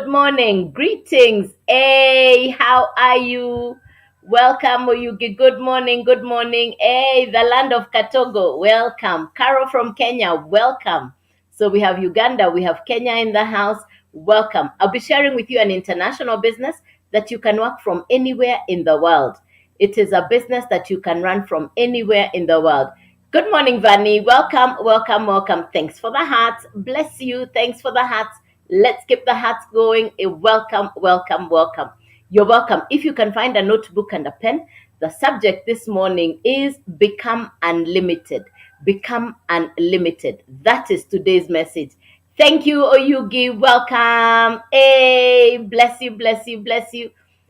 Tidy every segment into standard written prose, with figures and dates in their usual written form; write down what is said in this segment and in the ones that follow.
good morning, greetings. Hey, how are you? Welcome, Oyugi. Good morning, good morning. Hey, the land of Katogo, welcome. Carol from Kenya, welcome. So we have Uganda, we have Kenya in the house, welcome. I'll be sharing with you an international business that you can work from anywhere in the world. It is a business that you can run from anywhere in the world. Good morning, Vani. Welcome, welcome, welcome. Thanks for the hearts. Bless you. Thanks for the hearts. Let's keep the hearts going. Welcome, welcome, welcome. You're welcome. If you can find a notebook and a pen, the subject this morning is Become Unlimited. Become Unlimited. That is today's message. Thank you, Oyugi. Welcome. Hey, bless you, bless you, bless you.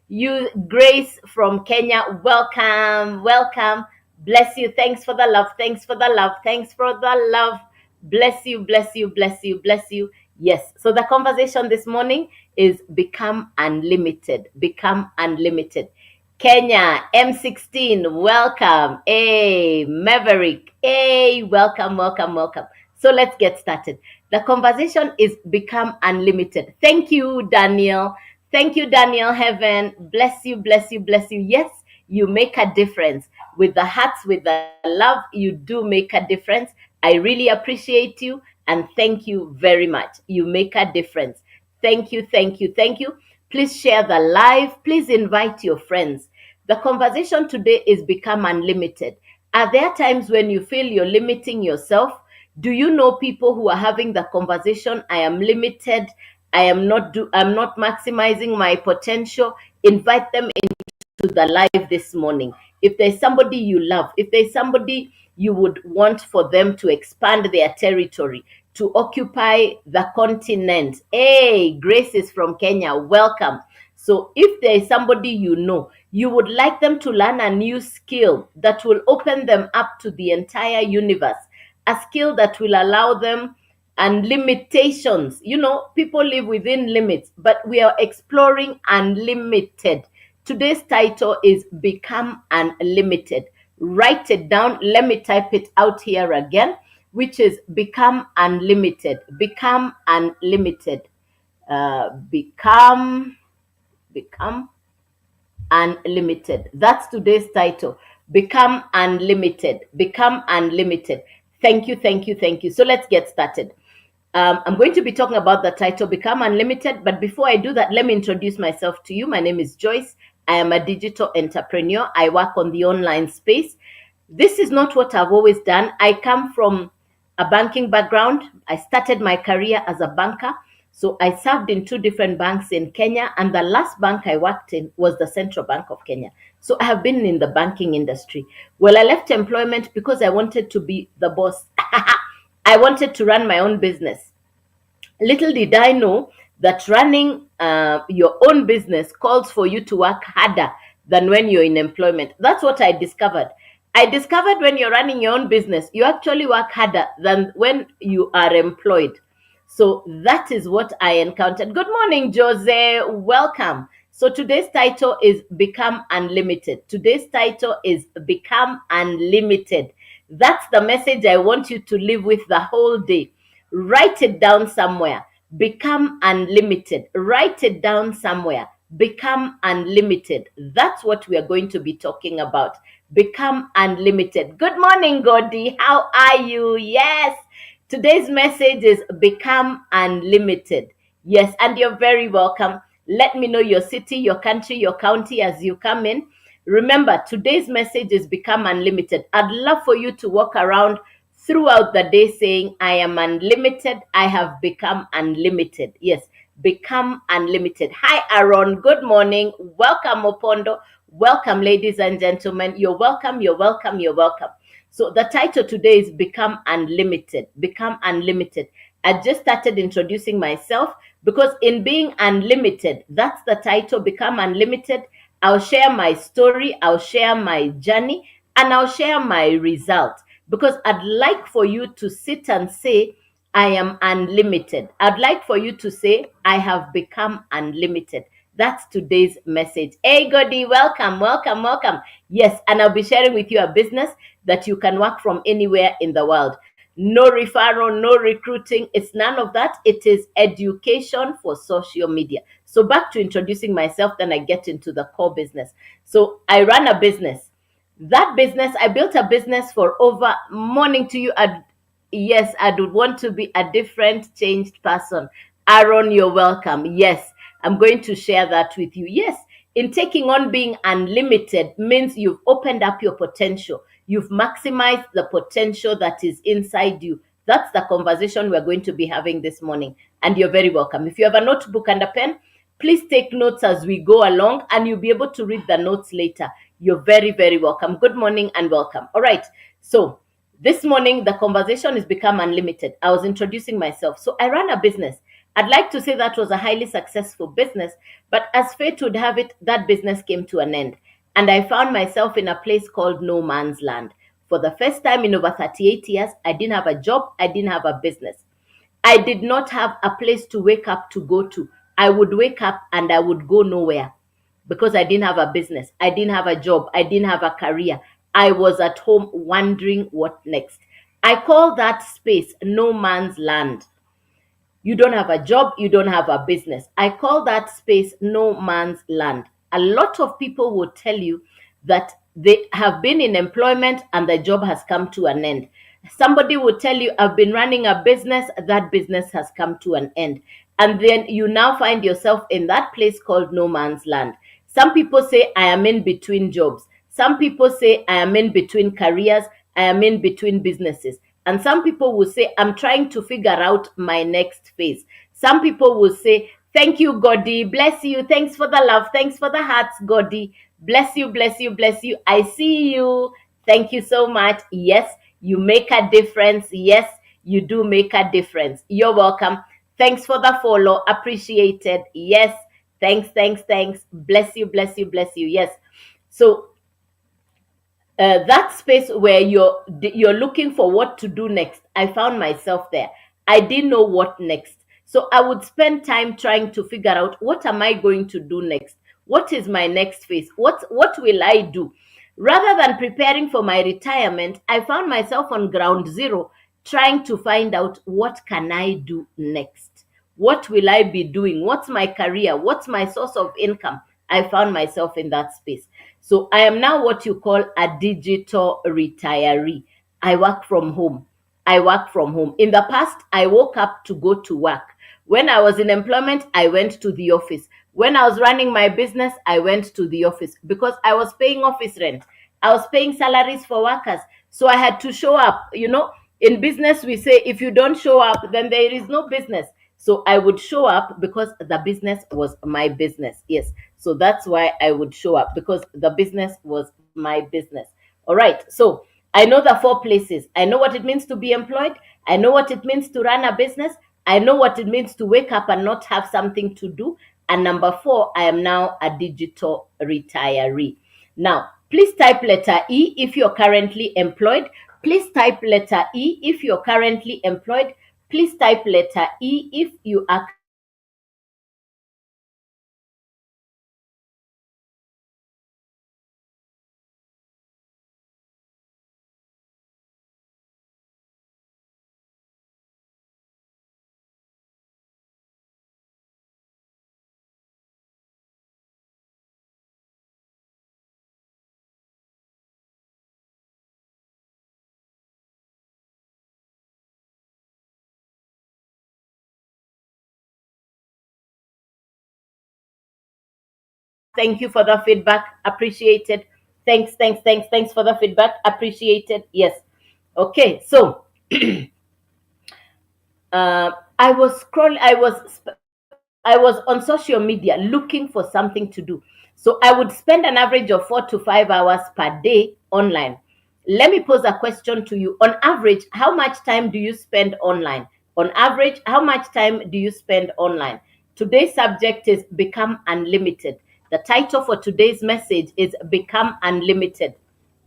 You, Grace from Kenya, welcome, welcome. Bless you. Thanks for the love. Thanks for the love. Thanks for the love. Bless you, bless you, bless you, bless you. Yes. So the conversation this morning is Become Unlimited. Become Unlimited. Kenya, M16, welcome. Hey, Maverick. Hey, welcome, welcome, welcome. So let's get started. The conversation is Become Unlimited. Thank you, Daniel. Thank you, Daniel Heaven. Bless you, bless you, bless you. Yes, you make a difference. With the hearts, with the love, you do make a difference. I really appreciate you and thank you very much. You make a difference. Thank you, thank you, thank you. Please share the live. Please invite your friends. The conversation today is Become Unlimited. Are there times when you feel you're limiting yourself? Do you know people who are having the conversation, I am limited, I'm not maximizing my potential? Invite them into the live this morning. If there's somebody you love, if there's somebody you would want for them to expand their territory, to occupy the continent. Hey, Grace is from Kenya. Welcome. So if there is somebody you know, you would like them to learn a new skill that will open them up to the entire universe, a skill that will allow them and limitations. You know, people live within limits, but we are exploring unlimited. Today's title is Become Unlimited. Write it down. Let me type it out here again, which is Become Unlimited. Become Unlimited. Become Unlimited. That's today's title. Become Unlimited. Become Unlimited. Thank you, thank you, thank you. So let's get started. I'm going to be talking about the title Become Unlimited. But before I do that, let me introduce myself to you. My name is Joyce. I am a digital entrepreneur. I work on the online space. This is not what I've always done. I come from a banking background. I started my career as a banker. So I served in two different banks in Kenya, and the last bank I worked in was the Central Bank of Kenya. So I have been in the banking industry. Well, I left employment because I wanted to be the boss. I wanted to run my own business. Little did I know that running your own business calls for you to work harder than when you're in employment. That's what I discovered. I discovered when you're running your own business, you actually work harder than when you are employed. So that is what I encountered. Good morning, Jose. Welcome. So today's title is Become Unlimited. Today's title is Become Unlimited. That's the message I want you to live with the whole day. Write it down somewhere. Become unlimited. Write it down somewhere. Become unlimited. That's what we are going to be talking about. Become unlimited. Good morning, Godi. How are you? Yes. Today's message is Become Unlimited. Yes, and you're very welcome. Let me know your city, your country, your county as you come in. Remember, today's message is Become Unlimited. I'd love for you to walk around throughout the day saying, I am unlimited. I have become unlimited. Yes, become unlimited. Hi, Aaron. Good morning. Welcome, Opondo. Welcome, ladies and gentlemen. You're welcome. You're welcome. You're welcome. So the title today is Become Unlimited. Become Unlimited. I just started introducing myself because in being unlimited, that's the title, Become Unlimited. I'll share my story, I'll share my journey, and I'll share my result because I'd like for you to sit and say, I am unlimited. I'd like for you to say, I have become unlimited. That's today's message. Hey, Godi, welcome, welcome, welcome. Yes, and I'll be sharing with you a business that you can work from anywhere in the world. no referral, no recruiting. It's none of that. It is education for social media. So back to introducing myself, then I get into the core business. So I run a business. That business, I built a business for over morning to you. Yes, I would want to be a different, changed person. Aaron, you're welcome. Yes, I'm going to share that with you. Yes, in taking on being unlimited means you've opened up your potential. You've maximized the potential that is inside you. That's the conversation we're going to be having this morning. And you're very welcome. If you have a notebook and a pen, please take notes as we go along and you'll be able to read the notes later. You're very, very welcome. Good morning and welcome. All right. So, this morning, the conversation is become unlimited. I was introducing myself. So I ran a business. I'd like to say that was a highly successful business, but as fate would have it, that business came to an end. And I found myself in a place called no man's land. For the first time in over 38 years, I didn't have a job, I didn't have a business. I did not have a place to wake up to go to. I would wake up and I would go nowhere because I didn't have a business. I didn't have a job. I didn't have a career. I was at home wondering what next. I call that space no man's land. You don't have a job, you don't have a business. I call that space no man's land. A lot of people will tell you that they have been in employment and the job has come to an end. Somebody will tell you, I've been running a business, that business has come to an end. And then you now find yourself in that place called no man's land. Some people say, I am in between jobs. Some people say, I am in between careers. I am in between businesses. And some people will say, I'm trying to figure out my next phase. Some people will say, thank you, Godi. Bless you. Thanks for the love. Thanks for the hearts, Godi. Bless you, bless you, bless you. I see you. Thank you so much. Yes, you make a difference. Yes, you do make a difference. You're welcome. Thanks for the follow. Appreciated. Yes. Thanks, thanks, thanks. Bless you, bless you, bless you. Yes. So that space where you're looking for what to do next, I found myself there. I didn't know what next, so I would spend time trying to figure out, what am I going to do next? What is my next phase? What will I do? Rather than preparing for my retirement, I found myself on ground zero, trying to find out, what can I do next? What will I be doing? What's my career? What's my source of income? I found myself in that space. So I am now what you call a digital retiree. I work from home. I work from home. In the past, I woke up to go to work. When I was in employment, I went to the office. When I was running my business, I went to the office because I was paying office rent. I was paying salaries for workers. So I had to show up. In business, we say if you don't show up, then there is no business. So I would show up because the business was my business. Yes. So that's why I would show up, because the business was my business. All right. So I know the four places. I know what it means to be employed. I know what it means to run a business. I know what it means to wake up and not have something to do. And number four, I am now a digital retiree. Now, please type letter E if you're currently employed. Please type letter E if you're currently employed. Please type letter E if you are. Thank you for the feedback. Appreciated. Thanks, thanks, thanks, thanks for the feedback. Appreciated. Yes. Okay. So I was scrolling. I was on social media looking for something to do. So I would spend an average of 4 to 5 hours per day online. Let me pose a question to you. On average, how much time do you spend online? On average, how much time do you spend online? Today's subject is Become Unlimited. The title for today's message is Become Unlimited.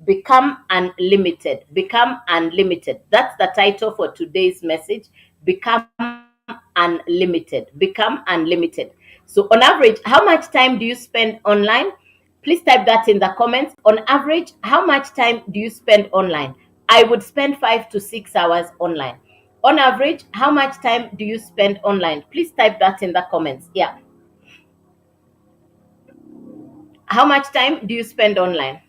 Become Unlimited. Become Unlimited. That's the title for today's message. Become Unlimited. Become Unlimited. So, on average, how much time do you spend online? Please type that in the comments. On average, how much time do you spend online? I would spend 5 to 6 hours online. On average, how much time do you spend online? Please type that in the comments. Yeah. How much time do you spend online?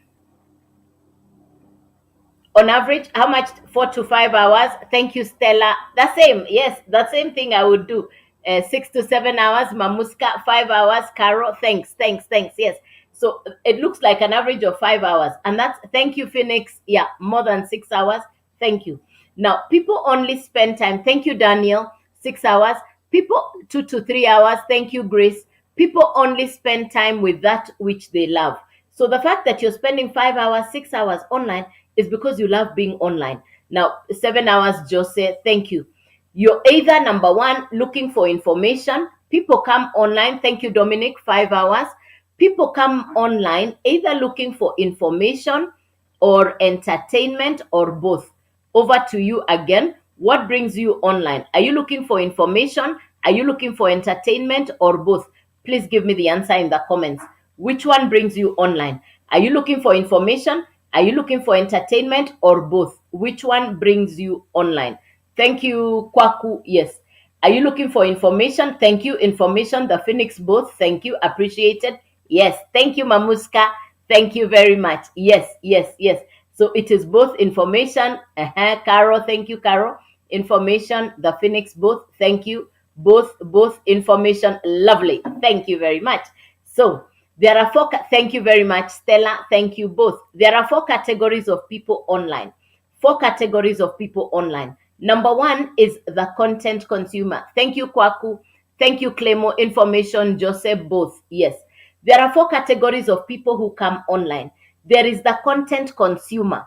On average, how much? 4 to 5 hours. Thank you, Stella. The same, yes, the same thing I would do. 6 to 7 hours. Mamuska, 5 hours. Carol, thanks. Yes. So it looks like an average of 5 hours, and that's, thank you, Phoenix. Yeah, more than 6 hours. Thank you. Now, people only spend time. Thank you, Daniel. 6 hours. People 2 to 3 hours. Thank you, Grace. People only spend time with that which they love. So the fact that you're spending 5 hours, 6 hours online is because you love being online. Now, 7 hours, Jose, thank you. You're either number one, looking for information. People come online. Thank you, Dominic, 5 hours. People come online either looking for information or entertainment or both. Over to you again. What brings you online? Are you looking for information? Are you looking for entertainment or both? Please give me the answer in the comments. Which one brings you online? Are you looking for information? Are you looking for entertainment or both? Which one brings you online? Thank you, Kwaku. Yes. Are you looking for information? Thank you. Information, the Phoenix both. Thank you. Appreciated. Yes. Thank you, Mamuska. Thank you very much. Yes. So it is both information. Carol, thank you, Carol. Information, the Phoenix both. Thank you. Both information. Lovely. Thank you very much. So there are four. Thank you very much, Stella. Thank you both. There are four categories of people online. Four categories of people online. Number one is the content consumer. Thank you, Kwaku. Thank you, Clemo. Information, Joseph, both. Yes. There are four categories of people who come online. There is the content consumer.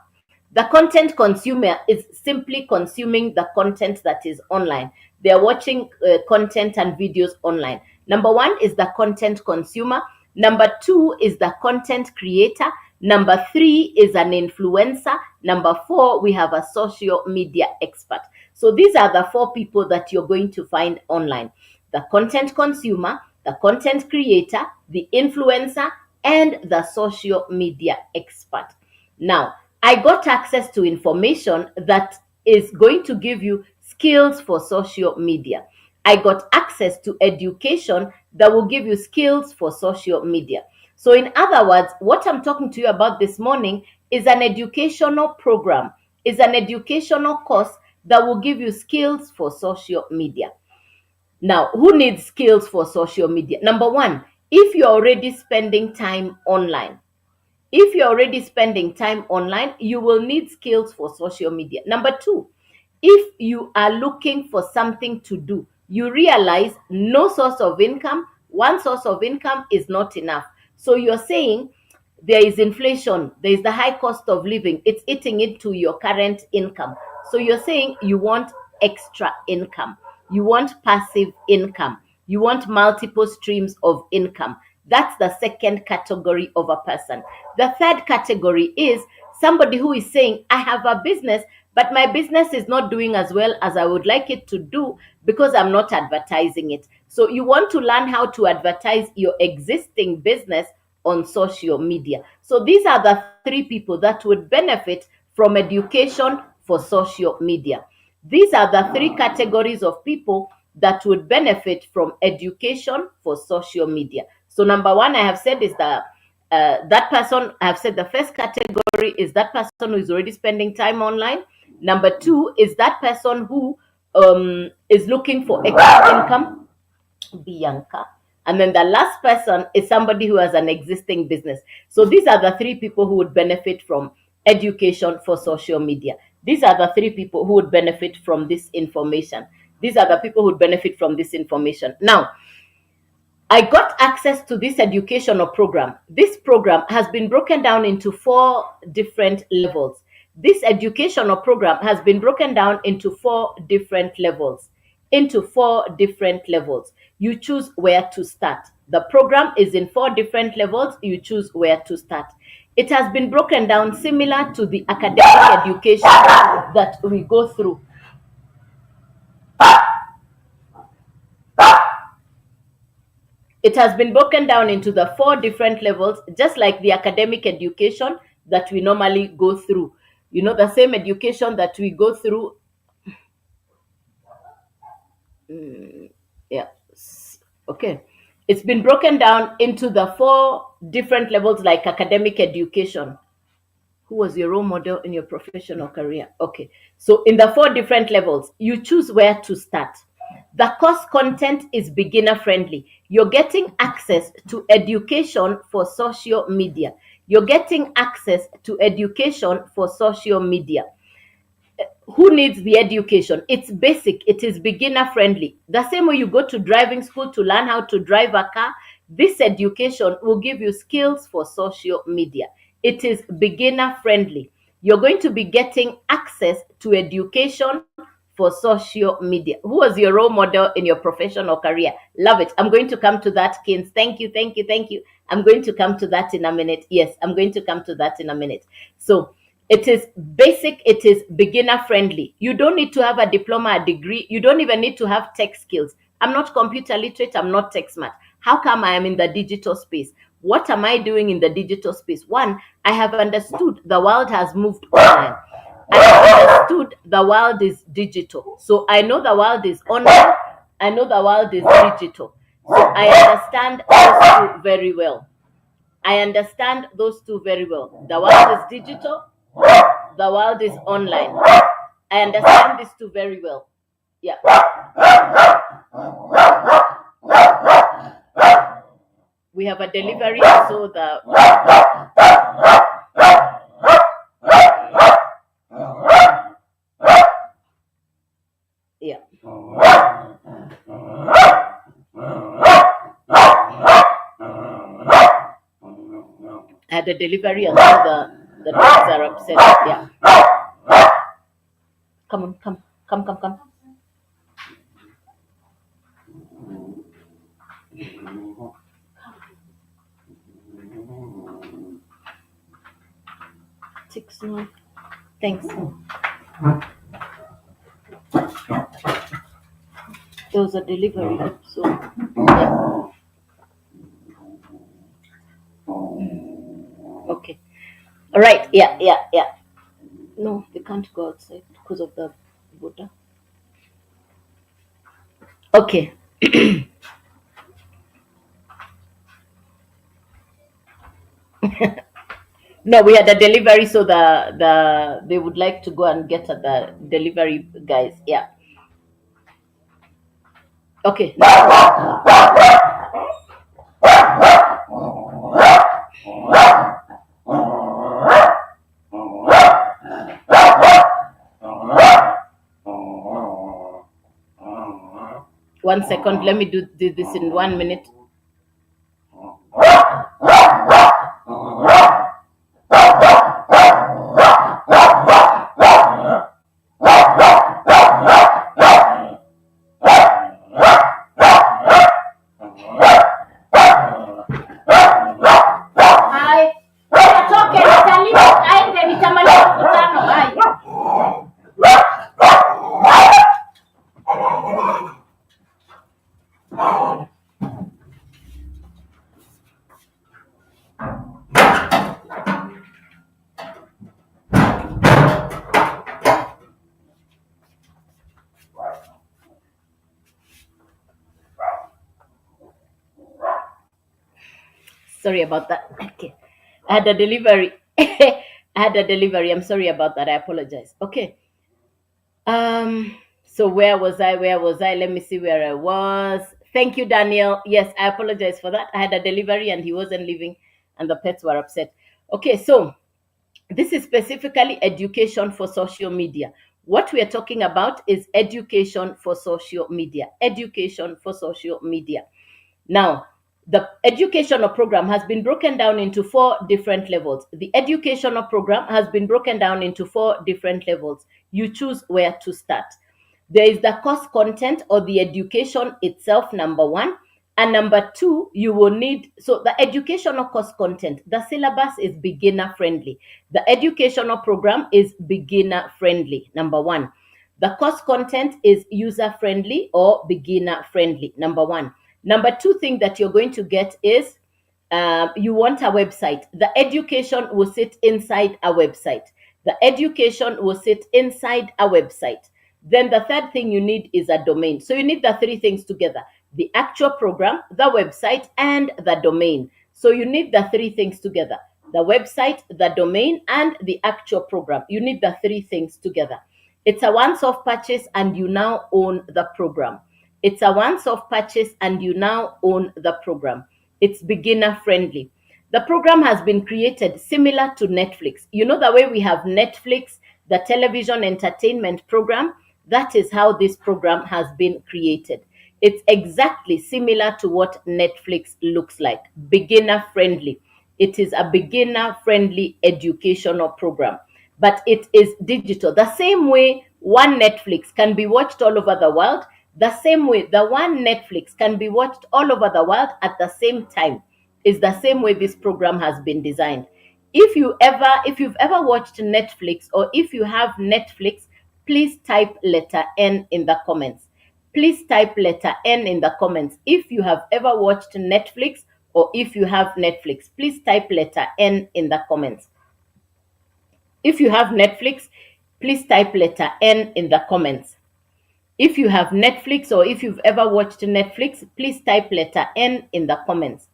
The content consumer is simply consuming the content that is online. They are watching content and videos online. Number one is the content consumer. Number two is the content creator. Number three is an influencer. Number four, we have a social media expert. So these are the four people that you're going to find online: the content consumer, the content creator, the influencer, and the social media expert. Now, I got access to information that is going to give you skills for social media. I got access to education that will give you skills for social media. So, in other words, what I'm talking to you about this morning is an educational program, is an educational course that will give you skills for social media. Now, who needs skills for social media? Number one, if you're already spending time online, if you're already spending time online, you will need skills for social media. Number two, if you are looking for something to do, you realize no source of income, one source of income is not enough. So you're saying there is inflation, there is the high cost of living, it's eating into your current income. So you're saying you want extra income, you want passive income, you want multiple streams of income. That's the second category of a person. The third category is somebody who is saying, I have a business, but my business is not doing as well as I would like it to do because I'm not advertising it. So you want to learn how to advertise your existing business on social media. So these are the three people that would benefit from education for social media. These are the three categories of people that would benefit from education for social media. So number one, I have said, is that person. I have said the first category is that person who is already spending time online. Number two is that person who is looking for extra income, Bianca. And then the last person is somebody who has an existing business. So these are the three people who would benefit from education for social media. These are the three people who would benefit from this information. These are the people who would benefit from this information. Now, I got access to this educational program. This program has been broken down into four different levels. This educational program has been broken down into four different levels. You choose where to start. The program is in four different levels. You choose where to start. It has been broken down similar to the academic education that we go through. It has been broken down into the four different levels, just like the academic education that we normally go through. the same education that we go through. Yeah. Okay. It's been broken down into the 4 different levels, like academic education. Who was your role model in your professional career? Okay. So in the 4 different levels, you choose where to start. The course content is beginner friendly. You're getting access to education for social media. You're getting access to education for social media. Who needs the education? It's basic, it is beginner friendly. The same way you go to driving school to learn how to drive a car, this education will give you skills for social media. It is beginner friendly. You're going to be getting access to education for social media. Who was your role model in your professional career? Love it. I'm going to come to that, Kins. Thank you, thank you, thank you. I'm going to come to that in a minute. Yes, I'm going to come to that in a minute. So it is basic, it is beginner friendly. You don't need to have a diploma, a degree. You don't even need to have tech skills. I'm not computer literate, I'm not tech smart. How come I am in the digital space? What am I doing in the digital space? One, I have understood the world has moved online. I have understood the world is digital. So I know the world is online. I know the world is digital. So I understand those two very well. I understand those two very well. The world is digital, the world is online. I understand these two very well. Yeah. We have a delivery, so the yeah. I had a delivery and so the dogs are upset. Yeah. Come on, come. Six more. Thanks. There was a delivery, so yeah. Okay. All right. Yeah. No, they can't go outside because of the border. Okay. No, we had a delivery, so the they would like to go and get at the delivery guys. Yeah. Okay. One second. Let me do this in 1 minute. Hai. Atoke nitalima aende nitamaliza mkutano. Hai. Sorry about that. Okay. I had a delivery. I had a delivery. I'm sorry about that. I apologize. Okay. So where was I? Where was I? Let me see where I was. Thank you, Daniel. Yes, I apologize for that. I had a delivery and he wasn't leaving and the pets were upset. Okay, so this is specifically education for social media. What we are talking about is education for social media. Education for social media. Now, the educational program has been broken down into 4 different levels. The educational program has been broken down into 4 different levels. You choose where to start. There is the course content or the education itself, number 1. And number 2, you will need, so the educational course content, the syllabus is beginner friendly. The educational program is beginner friendly, number 1. The course content is user friendly or beginner friendly, number 1. Number 2 thing that you're going to get is you want a website. The education will sit inside a website. The education will sit inside a website. Then the third thing you need is a domain. So you need the three things together: the actual program, the website, and the domain. So you need the three things together: the website, the domain, and the actual program. You need the three things together. It's a once-off purchase and you now own the program. It's a once-off purchase and you now own the program. It's beginner friendly. The program has been created similar to Netflix. You know the way we have Netflix, the television entertainment program? That is how this program has been created. It's exactly similar to what Netflix looks like, beginner friendly. It is a beginner friendly educational program, but it is digital. The same way one Netflix can be watched all over the world, the same way the one Netflix can be watched all over the world at the same time is the same way this program has been designed. If you've ever watched Netflix, or if you have Netflix, please type letter N in the comments. Please type letter N in the comments. If you have ever watched Netflix, or if you have Netflix, please type letter N in the comments. If you have Netflix, please type letter N in the comments. If you have Netflix, or if you've ever watched Netflix, please type letter N in the comments.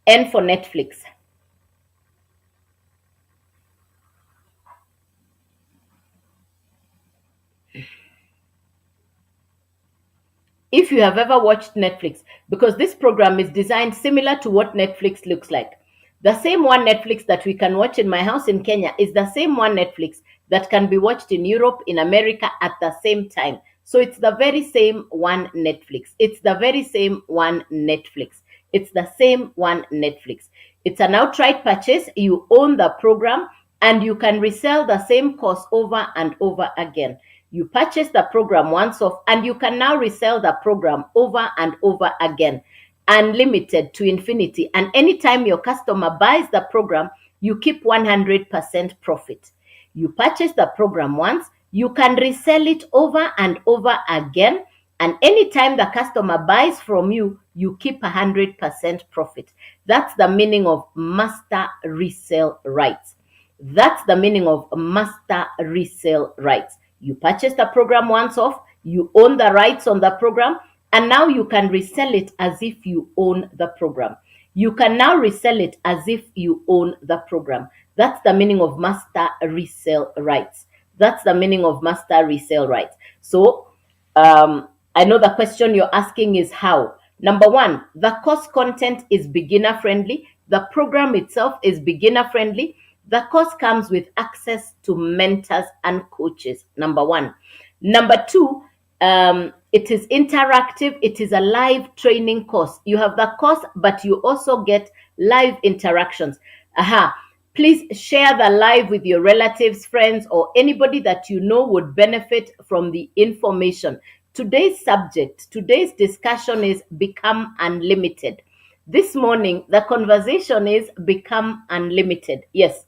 N for Netflix. If you have ever watched Netflix, because this program is designed similar to what Netflix looks like. The same one Netflix that we can watch in my house in Kenya is the same one Netflix that can be watched in Europe, in America at the same time. So it's the very same one Netflix. It's the very same one Netflix. It's the same one Netflix. It's an outright purchase. You own the program and you can resell the same course over and over again. You purchase the program once off and you can now resell the program over and over again, unlimited to infinity. And anytime your customer buys the program, you keep 100% profit. You purchase the program once, you can resell it over and over again. And anytime the customer buys from you, you keep 100% profit. That's the meaning of master resale rights. That's the meaning of master resale rights. You purchase the program once off, you own the rights on the program, and now you can resell it as if you own the program. You can now resell it as if you own the program. That's the meaning of master resale rights. That's the meaning of master resale rights. So, I know the question you're asking is how. Number one, the course content is beginner friendly. The program itself is beginner friendly. The course comes with access to mentors and coaches, number one. Number two, it is interactive. It is a live training course. You have the course, but you also get live interactions. Please share the live with your relatives, friends, or anybody that you know would benefit from the information. Today's subject, today's discussion is Become Unlimited. This morning, the conversation is Become Unlimited. Yes,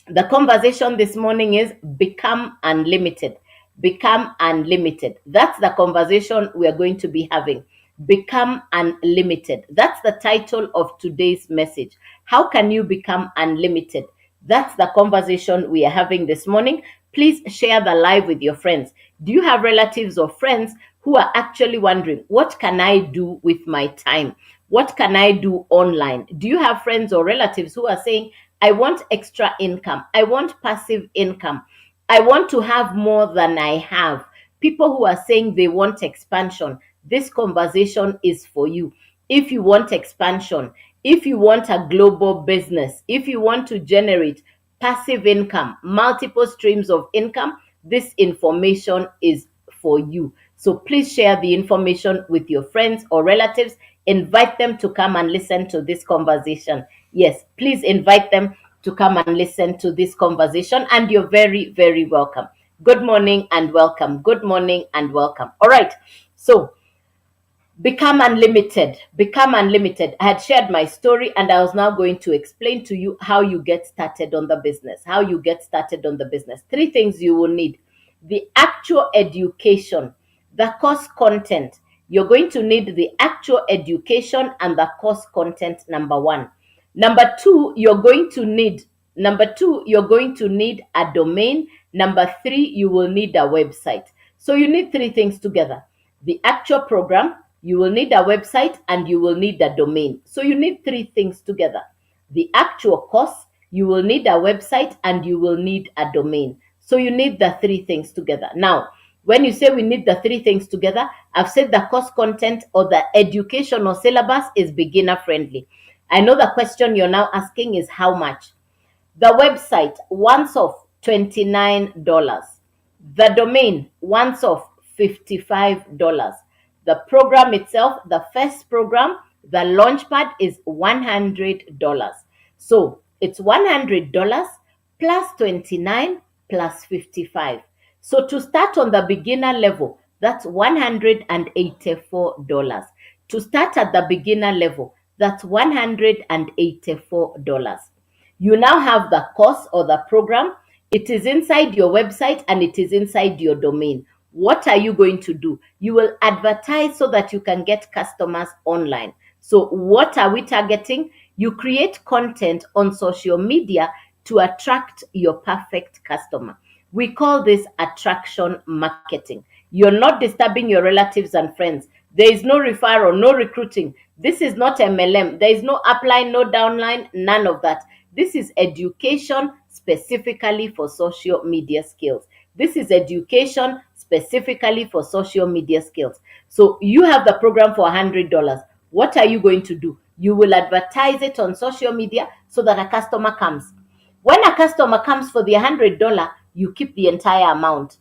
the conversation this morning is Become Unlimited. Become Unlimited. That's the conversation we are going to be having. Become Unlimited. That's the title of today's message. How can you become unlimited? That's the conversation we are having this morning. Please share the live with your friends. Do you have relatives or friends who are actually wondering, what can I do with my time? What can I do online? Do you have friends or relatives who are saying, I want extra income. I want passive income. I want to have more than I have. People who are saying they want expansion, this conversation is for you. If you want expansion, if you want a global business, if you want to generate passive income, multiple streams of income, this information is for you. So please share the information with your friends or relatives. Invite them to come and listen to this conversation. Yes, please invite them to come and listen to this conversation, and you're very, very welcome. Good morning and welcome. Good morning and welcome. All right. So, Become Unlimited. Become Unlimited. I had shared my story and I was now going to explain to you how you get started on the business. How you get started on the business. Three things you will need: the actual education, the course content. You're going to need the actual education and the course content, number one. Number two, you're going to need Number two, you're going to need a domain. Number three, you will need a website. So you need three things together: the actual program, you will need a website, and you will need a domain. So you need three things together: the actual course, you will need a website, and you will need a domain. So you need the three things together. Now, when you say we need the three things together, I've said the course content or the educational syllabus is beginner friendly. I know the question you're now asking is how much. The website, once off, $29. The domain, once off, $55. The program itself, the first program, the Launchpad, is $100. So it's $100 plus 29 plus 55. So to start on the beginner level, that's $184. To start at the beginner level, that's $184. You now have the course or the program. It is inside your website and it is inside your domain. What are you going to do? You will advertise so that you can get customers online. So what are we targeting? You create content on social media to attract your perfect customer. We call this attraction marketing. You're not disturbing your relatives and friends. There is no referral, no recruiting. This is not MLM. There is no upline, no downline, none of that. This is education specifically for social media skills. This is education specifically for social media skills. So you have the program for $100. What are you going to do? You will advertise it on social media so that a customer comes. When a customer comes for the $100, you keep the entire amount.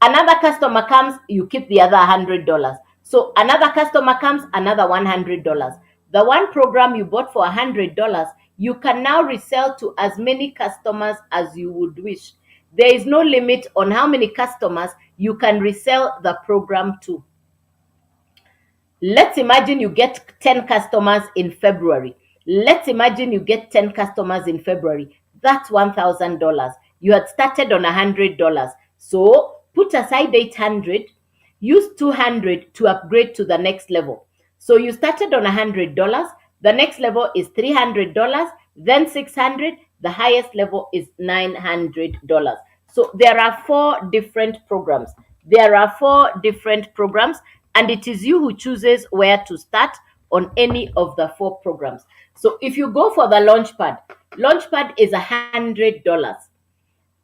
Another customer comes, you keep the other $100. So another customer comes, another $100. The one program you bought for $100, you can now resell to as many customers as you would wish. There is no limit on how many customers you can resell the program to. Let's imagine you get 10 customers in February. Let's imagine you get 10 customers in February. That's $1,000. You had started on $100. So put aside 800, use 200 to upgrade to the next level. So you started on $100. The next level is $300, then 600. The highest level is $900. So there are four different programs. There are four different programs, and it is you who chooses where to start on any of the four programs. So if you go for the Launchpad, Launchpad is $100.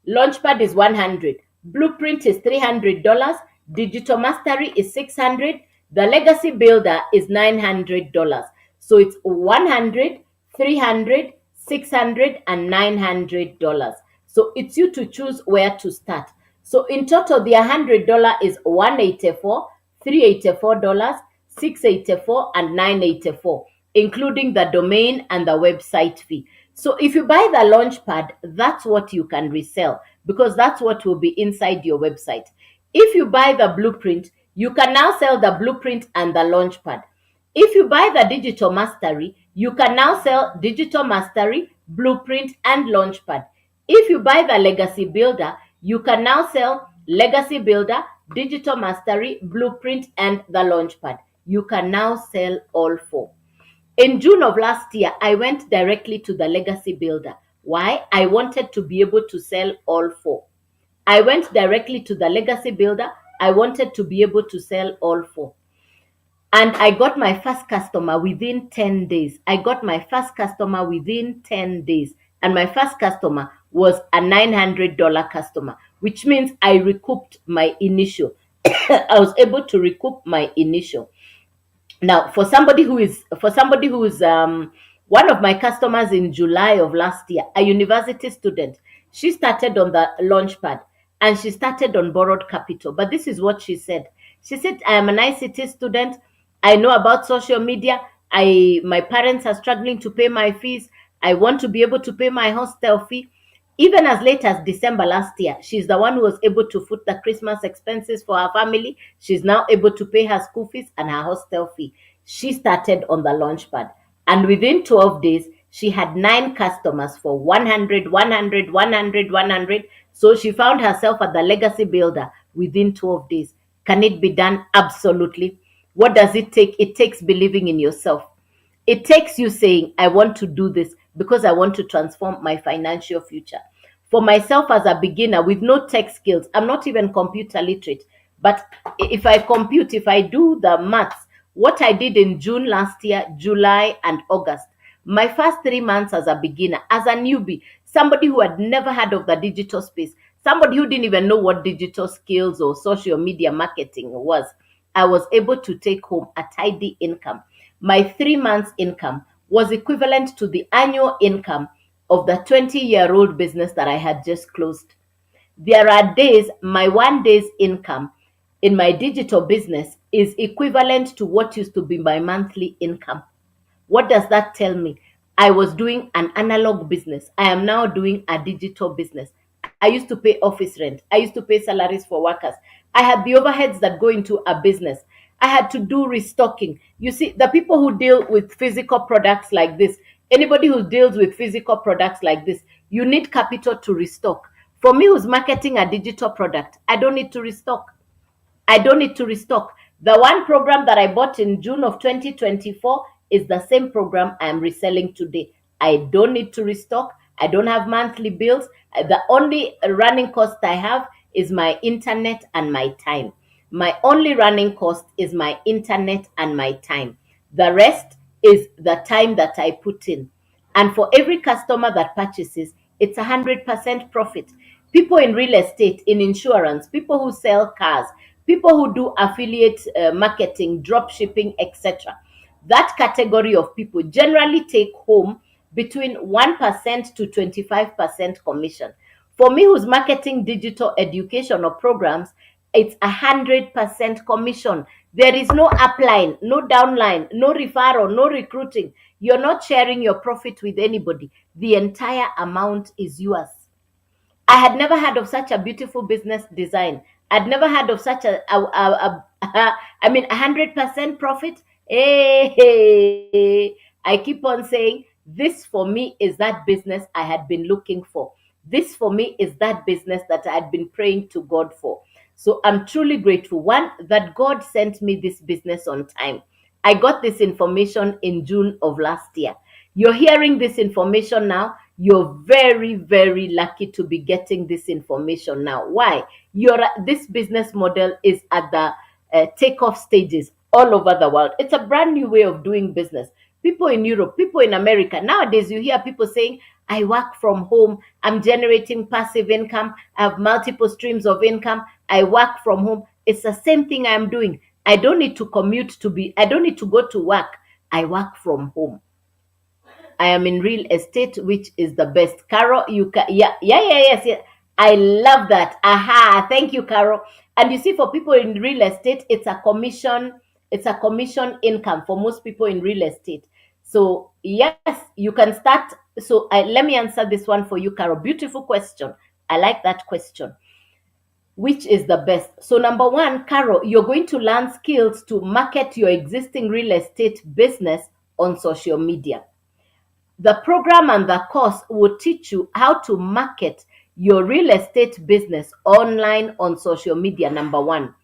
Launchpad is 100. Blueprint is $300. Digital Mastery is 600. The Legacy Builder is $900. So it's 100, 300, 600, and $900. So it's you to choose where to start. So in total, the $100 is $184, $384, $684, and $984, including the domain and the website fee. So if you buy the Launchpad, that's what you can resell because that's what will be inside your website. If you buy the Blueprint, you can now sell the Blueprint and the Launchpad. If you buy the Digital Mastery, you can now sell Digital Mastery, Blueprint, and Launchpad. If you buy the Legacy Builder, you can now sell Legacy Builder, Digital Mastery, Blueprint, and the Launchpad. You can now sell all four. In June of last year, I went directly to the Legacy Builder. Why? I wanted to be able to sell all four. I went directly to the Legacy Builder. I wanted to be able to sell all four. And I got my first customer within 10 days. I got my first customer within 10 days. And my first customer was a $900 customer, which means I recouped my initial. I was able to recoup my initial. Now, for somebody who is one of my customers in July of last year, a university student, she started on the Launchpad and she started on borrowed capital. But this is what she said. She said, I am an ICT student. I know about social media. My parents are struggling to pay my fees. I want to be able to pay my hostel fee. Even as late as December last year, she's the one who was able to foot the Christmas expenses for her family. She's now able to pay her school fees and her hostel fee. She started on the Launchpad. And within 12 days, she had 9 customers for 100, 100, 100, 100. So she found herself at the Legacy Builder within 12 days. Can it be done? Absolutely. What does it take? It takes believing in yourself. It takes you saying, I want to do this because I want to transform my financial future. For myself as a beginner with no tech skills, I'm not even computer literate. But if I compute, if I do the maths, what I did in June last year, July, and August, my first 3 months as a beginner, as a newbie, somebody who had never heard of the digital space, somebody who didn't even know what digital skills or social media marketing was, I was able to take home a tidy income. My 3 months income was equivalent to the annual income of the 20-year-old business that I had just closed. There are days my 1 day's income in my digital business is equivalent to what used to be my monthly income. What does that tell me? I was doing an analog business. I am now doing a digital business. I used to pay office rent. I used to pay salaries for workers. I had the overheads that go into a business. I had to do restocking. You see, the people who deal with physical products like this, anybody who deals with physical products like this, you need capital to restock. For me, who's marketing a digital product, I don't need to restock. I don't need to restock. The one program that I bought in June of 2024 is the same program I am reselling today. I don't need to restock. I don't have monthly bills. The only running cost I have is my internet and my time. My only running cost is my internet and my time. The rest is the time that I put in. And for every customer that purchases, it's 100% profit. People in real estate, in insurance, people who sell cars, people who do affiliate marketing, drop shipping, etc. That category of people generally take home between 1% to 25% commission. For me, who's marketing digital education or programs, it's 100% commission. There is no upline, no downline, no referral, no recruiting. You're not sharing your profit with anybody. The entire amount is yours. I had never heard of such a beautiful business design. I'd never heard of such I mean, 100% profit. Hey, I keep on saying, this for me is that business I had been looking for. This for me is that business that I had been praying to God for. So I'm truly grateful. One, that God sent me this business on time. I got this information in June of last year. You're hearing this information now. You're very, very lucky to be getting this information now. Why? This business model is at the takeoff stages all over the world. It's a brand new way of doing business. People in Europe, people in America. Nowadays, you hear people saying, I work from home. I'm generating passive income. I have multiple streams of income. I work from home. It's the same thing I'm doing. I don't need to I don't need to go to work. I work from home. I am in real estate, which is the best. Carol, you can, yes, yeah. I love that. Aha, thank you, Carol. And you see, for people in real estate, it's a commission income for most people in real estate. So yes, you can start. So let me answer this one for you, Carol. Beautiful question. I like that question. Which is the best? So number one, Carol, you're going to learn skills to market your existing real estate business on social media. The program and the course will teach you how to market your real estate business online on social media, number one,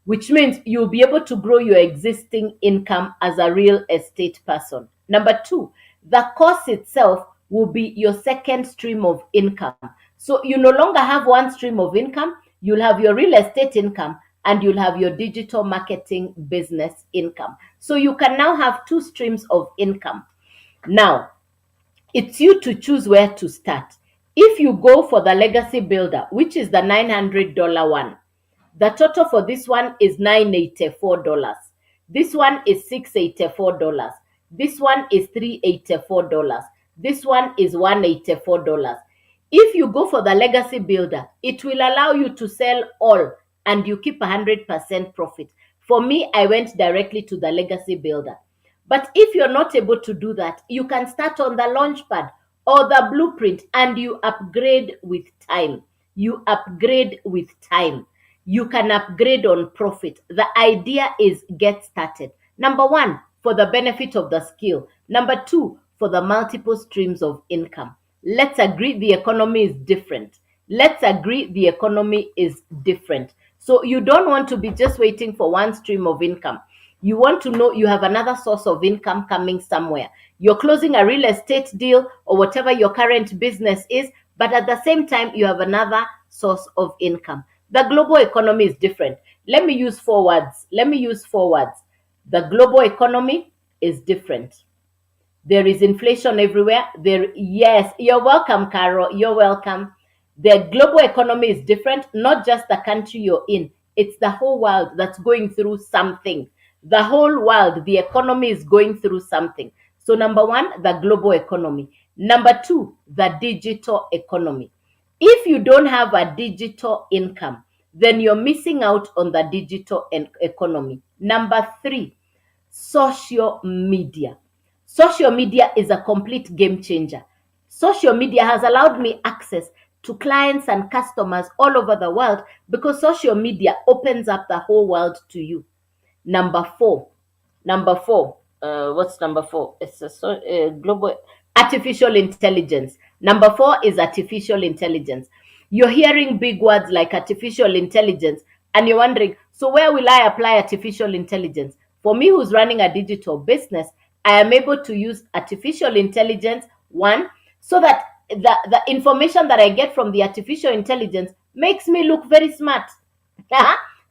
which means you'll be able to grow your existing income as a real estate person. Number two, the course itself will be your second stream of income. So you no longer have one stream of income, you'll have your real estate income and you'll have your digital marketing business income. So you can now have two streams of income. Now, it's you to choose where to start. If you go for the legacy builder, which is the $900 one, the total for this one is $984. This one is $684. This one is $384. This one is $184. If you go for the legacy builder, it will allow you to sell all and you keep 100% profit. For me, I went directly to the legacy builder. But if you're not able to do that, you can start on the launchpad or the blueprint and you upgrade with time. You upgrade with time. You can upgrade on profit. The idea is get started. Number one, for the benefit of the skill. Number two, for the multiple streams of income. Let's agree the economy is different. Let's agree the economy is different. So you don't want to be just waiting for one stream of income. You want to know you have another source of income coming somewhere. You're closing a real estate deal or whatever your current business is, but at the same time, you have another source of income. The global economy is different. Let me use four words. Let me use four words. The global economy is different. There is inflation everywhere. Yes, you're welcome, Carol. You're welcome. The global economy is different, not just the country you're in. It's the whole world that's going through something. The whole world, the economy is going through something. So, number one, the global economy. Number two, the digital economy. If you don't have a digital income, then you're missing out on the digital economy. Number three, social media. Social media is a complete game changer. Social media has allowed me access to clients and customers all over the world because social media opens up the whole world to you. Number four, what's number four? It's a global artificial intelligence. Number four is artificial intelligence. You're hearing big words like artificial intelligence, and you're wondering, so where will I apply artificial intelligence? For me, who's running a digital business, I am able to use artificial intelligence, one, so that the information that I get from the artificial intelligence makes me look very smart.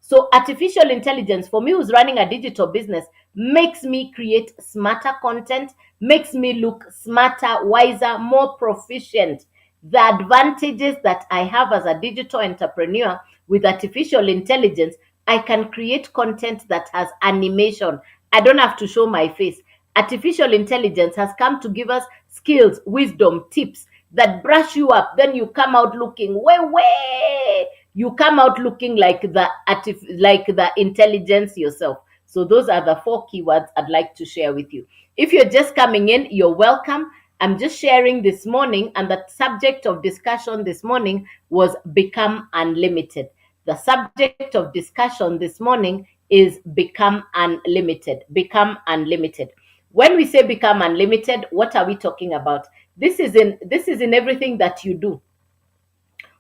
So artificial intelligence, for me who's running a digital business, makes me create smarter content, makes me look smarter, wiser, more proficient. The advantages that I have as a digital entrepreneur with artificial intelligence, I can create content that has animation. I don't have to show my face. Artificial intelligence has come to give us skills, wisdom, tips that brush you up. Then you come out looking way. You come out looking like the intelligence yourself. So those are the four keywords I'd like to share with you. If you're just coming in, you're welcome. I'm just sharing this morning, and the subject of discussion this morning was become unlimited. The subject of discussion this morning is become unlimited. Become unlimited. When we say become unlimited, what are we talking about? This is in everything that you do.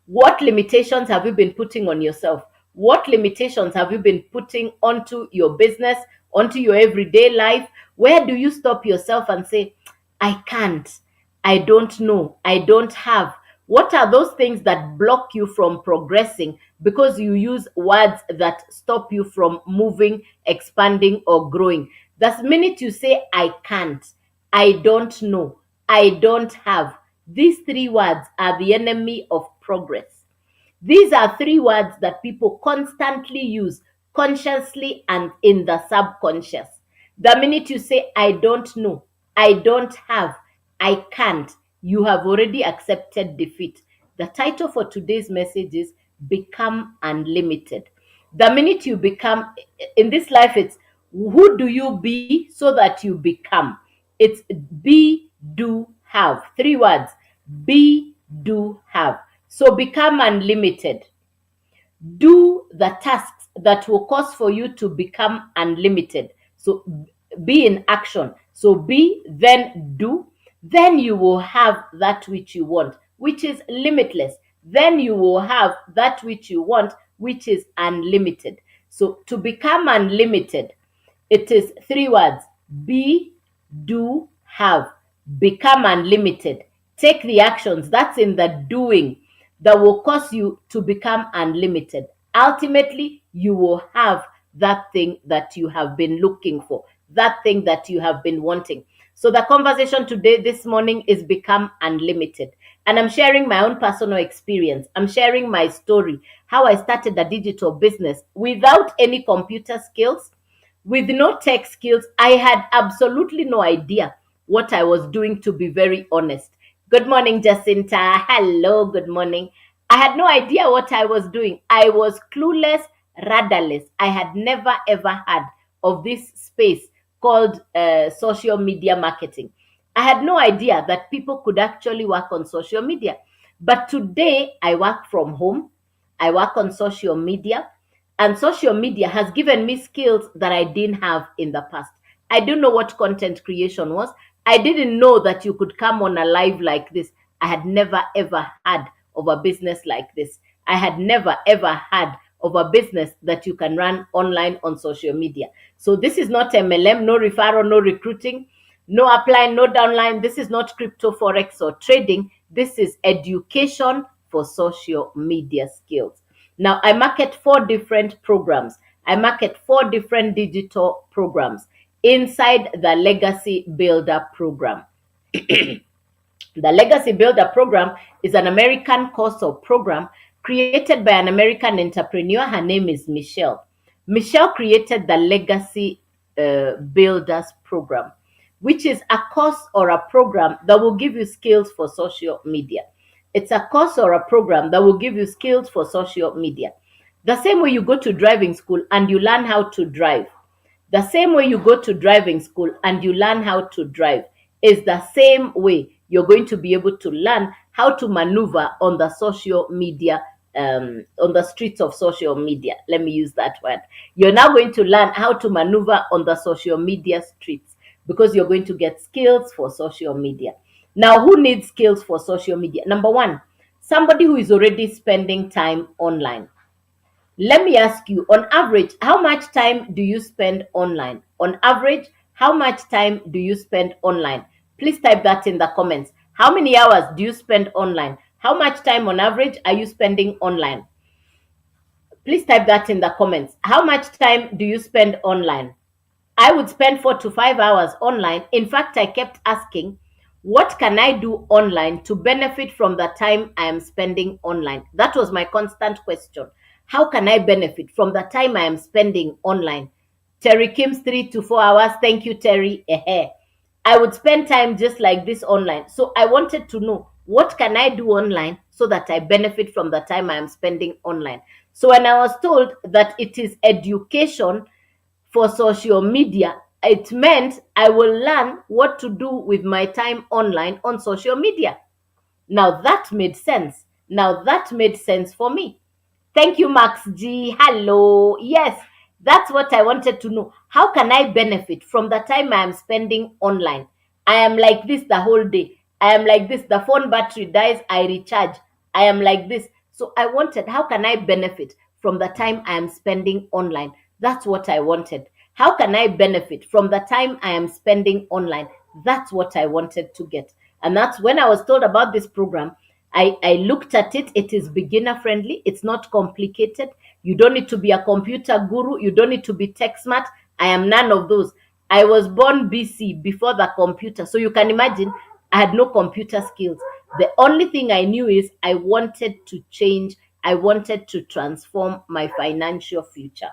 What limitations have you been putting on yourself? What limitations have you been putting onto your business, onto your everyday life? Where do you stop yourself and say, I can't, I don't know, I don't have? What are those things that block you from progressing because you use words that stop you from moving, expanding, or growing? The minute you say, I can't, I don't know, I don't have, these three words are the enemy of progress. These are three words that people constantly use, consciously and in the subconscious. The minute you say, I don't know, I don't have, I can't, you have already accepted defeat. The title for today's message is Become Unlimited. The minute you become, in this life, it's who do you be so that you become. It's be, do, have. Three words. Be, do, have. So become unlimited. Do the tasks that will cause for you to become unlimited. So be in action. So be, then do, then you will have that which you want, which is limitless. Then you will have that which you want, which is unlimited. So to become unlimited, it is three words: be, do, have. Become unlimited. Take the actions, that's in the doing, that will cause you to become unlimited. Ultimately, you will have that thing that you have been looking for, that thing that you have been wanting. So the conversation today, this morning, is become unlimited. And I'm sharing my own personal experience. I'm sharing my story, how I started a digital business without any computer skills, with no tech skills. I had absolutely no idea what I was doing, to be very honest. Good morning, Jacinta. Hello, good morning. I had no idea what I was doing. I was clueless, rudderless. I had never ever heard of this space called social media marketing. I had no idea that people could actually work on social media. But today, I work from home. I work on social media, and social media has given me skills that I didn't have in the past. I don't know what content creation was. I didn't know that you could come on a live like this. I had never ever heard of a business like this. I had never ever heard of a business that you can run online on social media. So this is not MLM, no referral, no recruiting, no upline, no downline. This is not crypto, forex, or trading. This is education for social media skills. Now, I market 4 different programs. I market 4 different digital programs inside the Legacy Builder program. The Legacy Builder program is an American course or program created by an American entrepreneur. Her name is Michelle. Michelle created the Legacy Builders program, which is a course or a program that will give you skills for social media. It's a course or a program that will give you skills for social media. The same way you go to driving school and you learn how to drive, the same way you go to driving school and you learn how to drive is the same way you're going to be able to learn how to maneuver on the social media, on the streets of social media. Let me use that word. You're now going to learn how to maneuver on the social media streets because you're going to get skills for social media. Now, who needs skills for social media? Number one, somebody who is already spending time online. Let me ask you, on average, how much time do you spend online? On average, how much time do you spend online? Please type that in the comments. How many hours do you spend online? How much time on average are you spending online? Please type that in the comments. How much time do you spend online? I would spend 4 to 5 hours online. In fact, I kept asking, what can I do online to benefit from the time I am spending online? That was my constant question. How can I benefit from the time I am spending online? Terry Kim's 3 to 4 hours. Thank you, Terry. I would spend time just like this online. So I wanted to know, what can I do online so that I benefit from the time I am spending online? So when I was told that it is education for social media, it meant I will learn what to do with my time online on social media. Now that made sense. Now that made sense for me. Thank you, Max G. Hello. Yes, that's what I wanted to know. How can I benefit from the time I am spending online? I am like this the whole day. I am like this. The phone battery dies, I recharge. I am like this. So I wanted, how can I benefit from the time I am spending online? That's what I wanted. How can I benefit from the time I am spending online? That's what I wanted to get. And that's when I was told about this program. I looked at it. It is beginner friendly. It's not complicated. You don't need to be a computer guru. You don't need to be tech smart. I am none of those. I was born BC, before the computer. So you can imagine I had no computer skills. The only thing I knew is I wanted to change. I wanted to transform my financial future.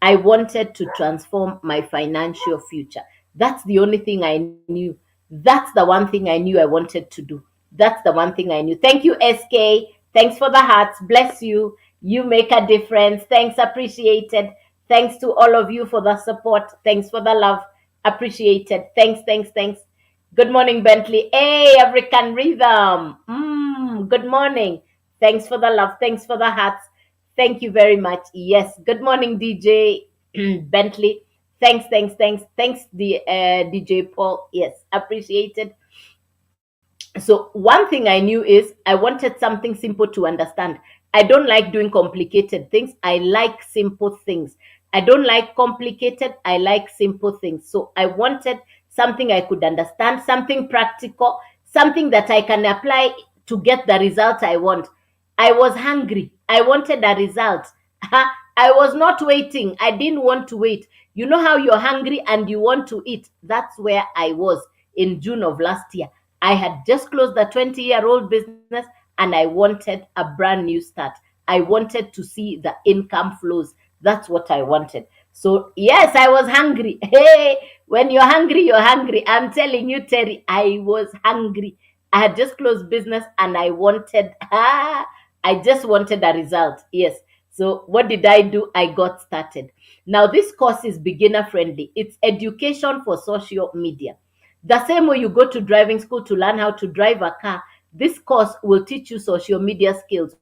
I wanted to transform my financial future. That's the only thing I knew. That's the one thing I knew I wanted to do. That's the one thing I knew. Thank you, SK. Thanks for the hearts. Bless you. You make a difference. Thanks, appreciated. Thanks to all of you for the support. Thanks for the love. Appreciated. Thanks, thanks, thanks. Good morning, Bentley. Hey, African Rhythm. Good morning. Thanks for the love. Thanks for the hearts. Thank you very much. Yes. Good morning, DJ Bentley. Thanks, thanks, thanks. Thanks, the DJ Paul. Yes, appreciated. So one thing I knew is I wanted something simple to understand. I don't like doing complicated things. I like simple things. I don't like complicated. I like simple things. So I wanted something I could understand, something practical, something that I can apply to get the result I want. I was hungry. I wanted a result. I was not waiting. I didn't want to wait. You know how you're hungry and you want to eat? That's where I was in June of last year. I had just closed the 20-year-old business and I wanted a brand new start. I wanted to see the income flows. That's what I wanted. So, yes, I was hungry. Hey, when you're hungry, you're hungry. I'm telling you, Terry, I was hungry. I had just closed business and I just wanted a result. Yes. So what did I do? I got started. Now, this course is beginner friendly. It's education for social media. The same way you go to driving school to learn how to drive a car, this course will teach you social media skills.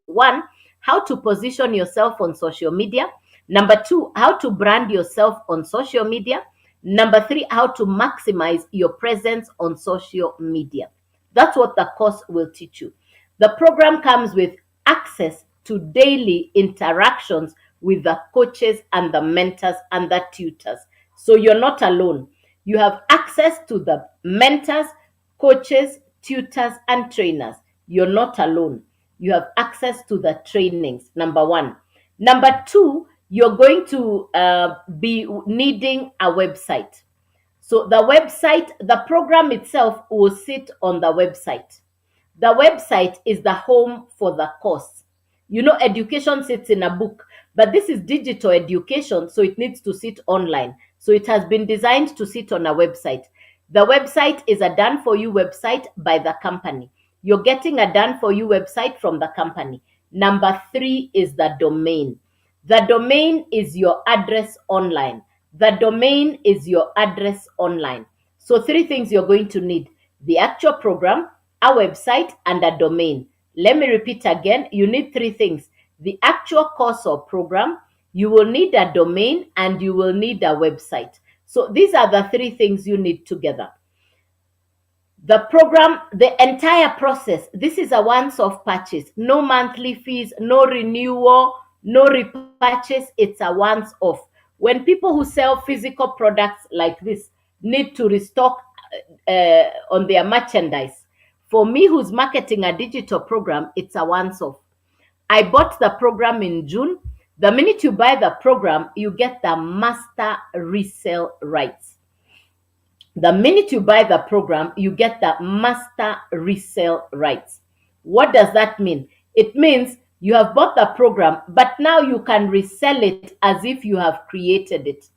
One, how to position yourself on social media. Number two, how to brand yourself on social media. Number three, how to maximize your presence on social media. That's what the course will teach you. The program comes with access to daily interactions with the coaches and the mentors and the tutors. So you're not alone. You have access to the mentors, coaches, tutors, and trainers. You're not alone. You have access to the trainings, number one. Number two, you're going to be needing a website. So the program itself will sit on the website. The website is the home for the course. Education sits in a book, but this is digital education, so it needs to sit online. So it has been designed to sit on a website. The website is a done for you website by the company. You're getting a done for you website from the company. Number three is the domain. The domain is your address online. The domain is your address online. So three things you're going to need: the actual program, a website, and a domain. Let me repeat again. You need three things: the actual course or program, you will need a domain, and you will need a website. So these are the three things you need together. The program, the entire process, this is a once-off purchase. No monthly fees, no renewal, no repurchase. It's a once-off. When people who sell physical products like this need to restock on their merchandise, for me who's marketing a digital program, it's a once-off. I bought the program in June. The minute you buy the program, you get the master resale rights. The minute you buy the program, you get the master resale rights. What does that mean? It means you have bought the program, but now you can resell it as if you have created it.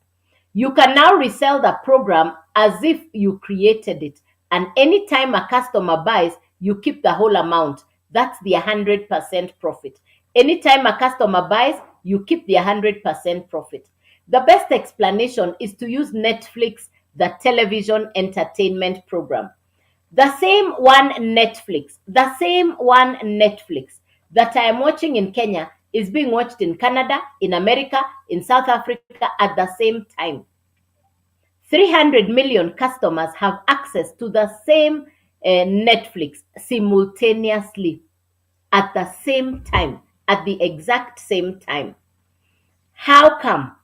You can now resell the program as if you created it. And anytime a customer buys, you keep the whole amount. That's the 100% profit. Anytime a customer buys, you keep the 100% profit. The best explanation is to use Netflix, the television entertainment program. The same one Netflix that I am watching in Kenya is being watched in Canada, in America, in South Africa at the same time. 300 million customers have access to the same Netflix simultaneously at the same time, at the exact same time. How come?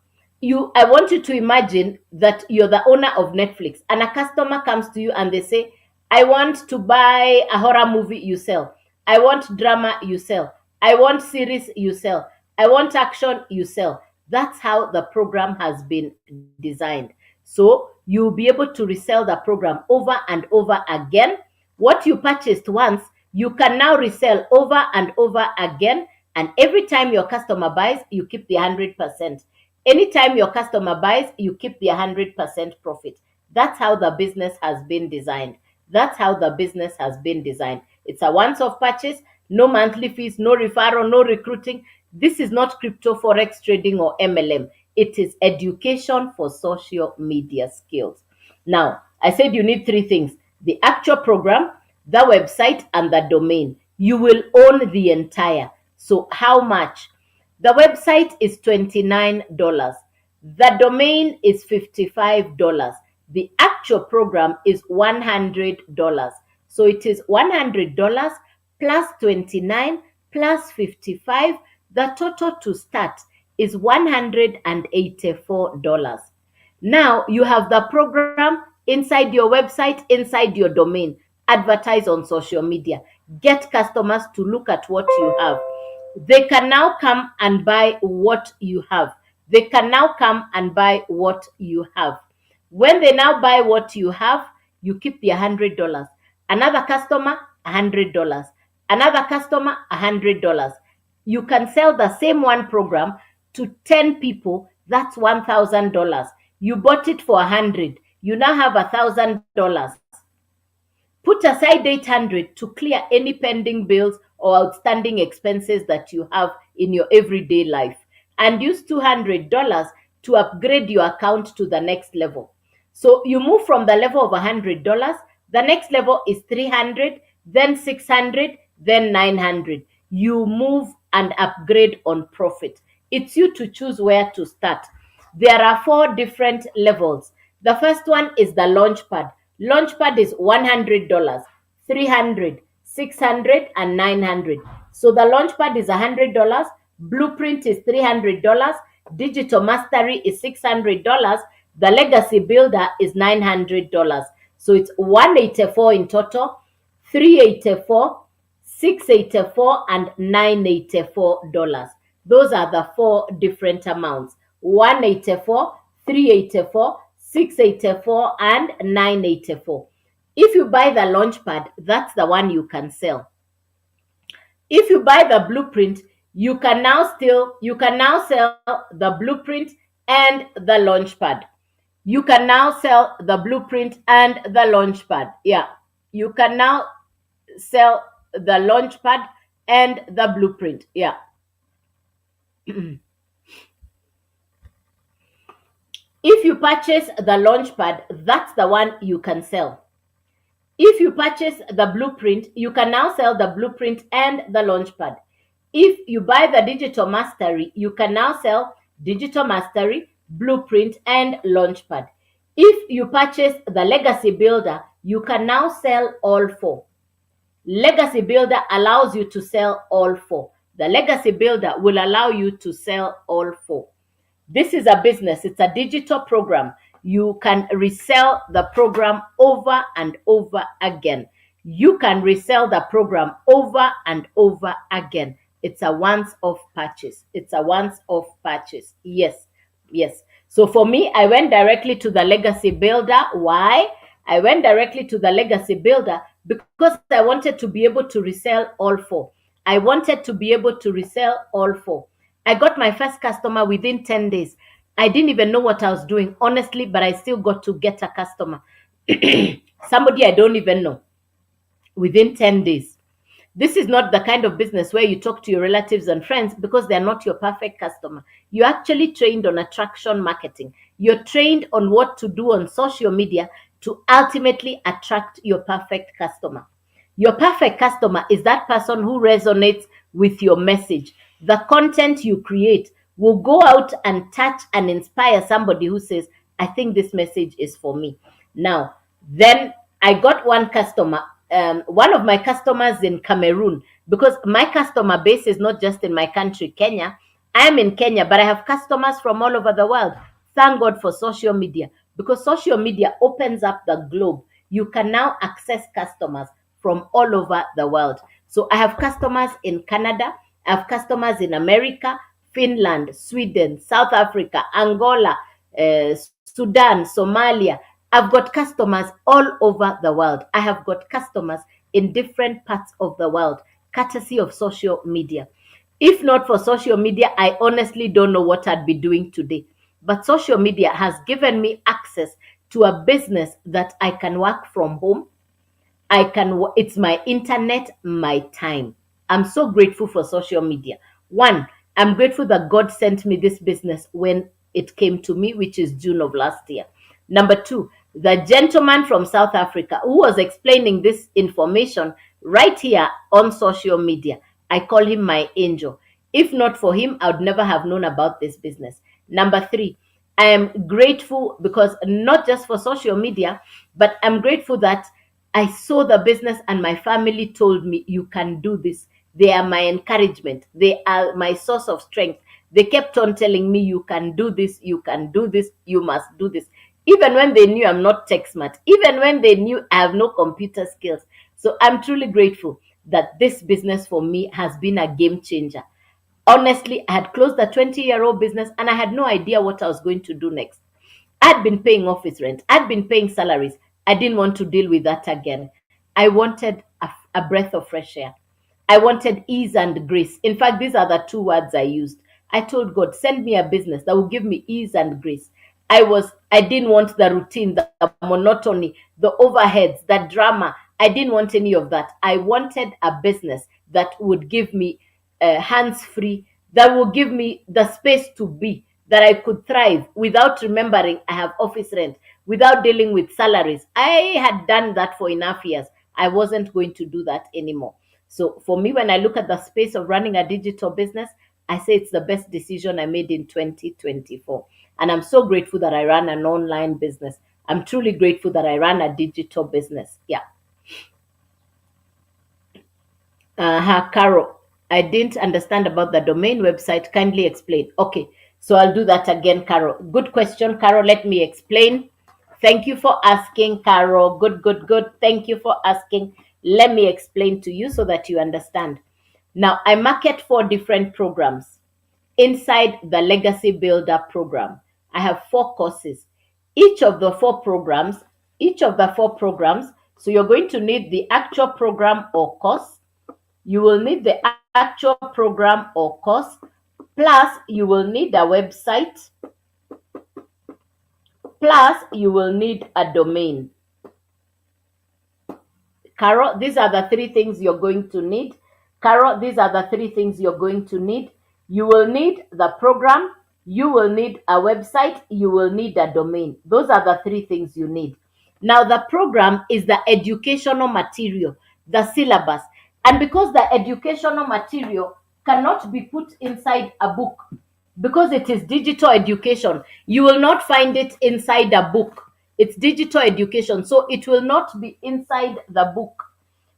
I want you to imagine that you're the owner of Netflix and a customer comes to you and they say, I want to buy a horror movie, you sell. I want drama, you sell. I want series, you sell. I want action, you sell. That's how the program has been designed. So you'll be able to resell the program over and over again. What you purchased once, you can now resell over and over again. And every time your customer buys, you keep the 100%. Anytime your customer buys, you keep the 100% profit. That's how the business has been designed. That's how the business has been designed. It's a once-off purchase, no monthly fees, no referral, no recruiting. This is not crypto, forex trading, or MLM. It is education for social media skills. Now, I said you need three things: the actual program, the website, and the domain. You will own the entire. So how much? The website is $29. The domain is $55. The actual program is $100. So it is $100 plus 29 plus 55. The total to start is $184. Now you have the program inside your website, inside your domain. Advertise on social media. Get customers to look at what you have. They can now come and buy what you have. They can now come and buy what you have. When they now buy what you have, you keep the $100. Another customer, $100. Another customer, $100. You can sell the same one program to 10 people. That's $1,000. You bought it for 100. You now have $1,000. Put aside 800 to clear any pending bills or outstanding expenses that you have in your everyday life, and use $200 to upgrade your account to the next level. So you move from the level of $100. The next level is 300, then 600, then 900. You move and upgrade on profit. It's you to choose where to start. There are 4 different levels. The first one is the Launchpad. Launchpad is $100, 300, 600, and 900. So the Launchpad is $100, Blueprint is $300, Digital Mastery is $600, the Legacy Builder is $900. So it's 184 in total, 384, 684, and $984. Those are the four different amounts: 184, 384, 684, and 984. If you buy the Launchpad, that's the one you can sell. If you buy the Blueprint, you can now sell the Blueprint and the Launchpad. You can now sell the Blueprint and the Launchpad. Yeah, you can now sell the Launchpad and the Blueprint. Yeah. If you purchase the Launchpad, that's the one you can sell. If you purchase the Blueprint, you can now sell the Blueprint and the Launchpad. If you buy the Digital Mastery, you can now sell Digital Mastery, Blueprint, and Launchpad. If you purchase the Legacy Builder, you can now sell all four. Legacy Builder allows you to sell all four. The Legacy Builder will allow you to sell all four. This is a business, it's a digital program. You can resell the program over and over again. You can resell the program over and over again. It's a once off purchase. It's a once off purchase. Yes, yes. So for me, I went directly to the Legacy Builder. Why? I went directly to the Legacy Builder because I wanted to be able to resell all four. I wanted to be able to resell all four. I got my first customer within 10 days. I didn't even know what I was doing, honestly, but I still got to get a customer. Somebody I don't even know within 10 days. This is not the kind of business where you talk to your relatives and friends because they're not your perfect customer. You're actually trained on attraction marketing. You're trained on what to do on social media to ultimately attract your perfect customer. Your perfect customer is that person who resonates with your message. The content you create will go out and touch and inspire somebody who says, I think this message is for me. Now, then I got one customer, one of my customers in Cameroon, because my customer base is not just in my country, Kenya. I am in Kenya, but I have customers from all over the world. Thank God for social media, because social media opens up the globe. You can now access customers from all over the world. So I have customers in Canada, I have customers in America, Finland, Sweden, South Africa, Angola, Sudan, Somalia. I've got customers all over the world. I have got customers in different parts of the world, courtesy of social media. If not for social media, I honestly don't know what I'd be doing today. But social media has given me access to a business that I can work from home. It's my internet, my time. I'm so grateful for social media. One, I'm grateful that God sent me this business when it came to me, which is June of last year. Number two, the gentleman from South Africa who was explaining this information right here on social media, I call him my angel. If not for him, I would never have known about this business. Number three, I am grateful because not just for social media, but I'm grateful that I saw the business and my family told me, you can do this. They are my encouragement. They are my source of strength. They kept on telling me, you can do this, you can do this, you must do this. Even when they knew I'm not tech smart, even when they knew I have no computer skills. So I'm truly grateful that this business for me has been a game changer. Honestly, I had closed a 20-year-old business and I had no idea what I was going to do next. I'd been paying office rent, I'd been paying salaries. I didn't want to deal with that again. I wanted a breath of fresh air. I wanted ease and grace. In fact, these are the two words I used. I told God, send me a business that will give me ease and grace. I didn't want the routine, the monotony, the overheads, the drama. I didn't want any of that. I wanted a business that would give me hands free, that would give me the space to be, that I could thrive without remembering I have office rent, without dealing with salaries. I had done that for enough years. I wasn't going to do that anymore. So for me, when I look at the space of running a digital business, I say it's the best decision I made in 2024. And I'm so grateful that I run an online business. I'm truly grateful that I run a digital business. Yeah. Carol, I didn't understand about the domain website. Kindly explain. Okay, so I'll do that again, Carol. Good question, Carol. Let me explain. Thank you for asking, Carol. Good, good, good. Thank you for asking. Let me explain to you so that you understand. Now, I market 4 different programs inside the Legacy Builder program. I have 4 courses. Each of the 4 programs, so you're going to need the actual program or course. You will need the actual program or course, plus you will need a website, plus you will need a domain. Carol, these are the 3 things you're going to need. Carol, these are the 3 things you're going to need. You will need the program, you will need a website, you will need a domain. Those are the 3 things you need. Now, the program is the educational material, the syllabus. And because the educational material cannot be put inside a book, because it is digital education, you will not find it inside a book. It's digital education, so it will not be inside the book.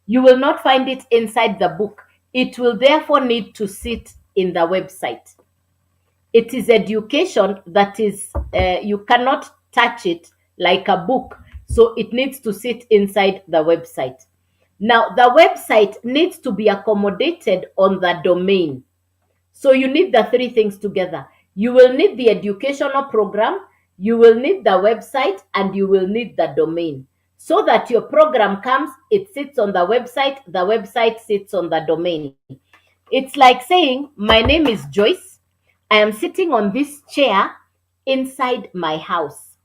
You will not find it inside the book. It will therefore need to sit in the website. It is education that is, you cannot touch it like a book, so it needs to sit inside the website. Now, the website needs to be accommodated on the domain. So you need the 3 things together. You will need the educational program, you will need the website, and you will need the domain. So that your program comes, it sits on the website sits on the domain. It's like saying, my name is Joyce. I am sitting on this chair inside my house.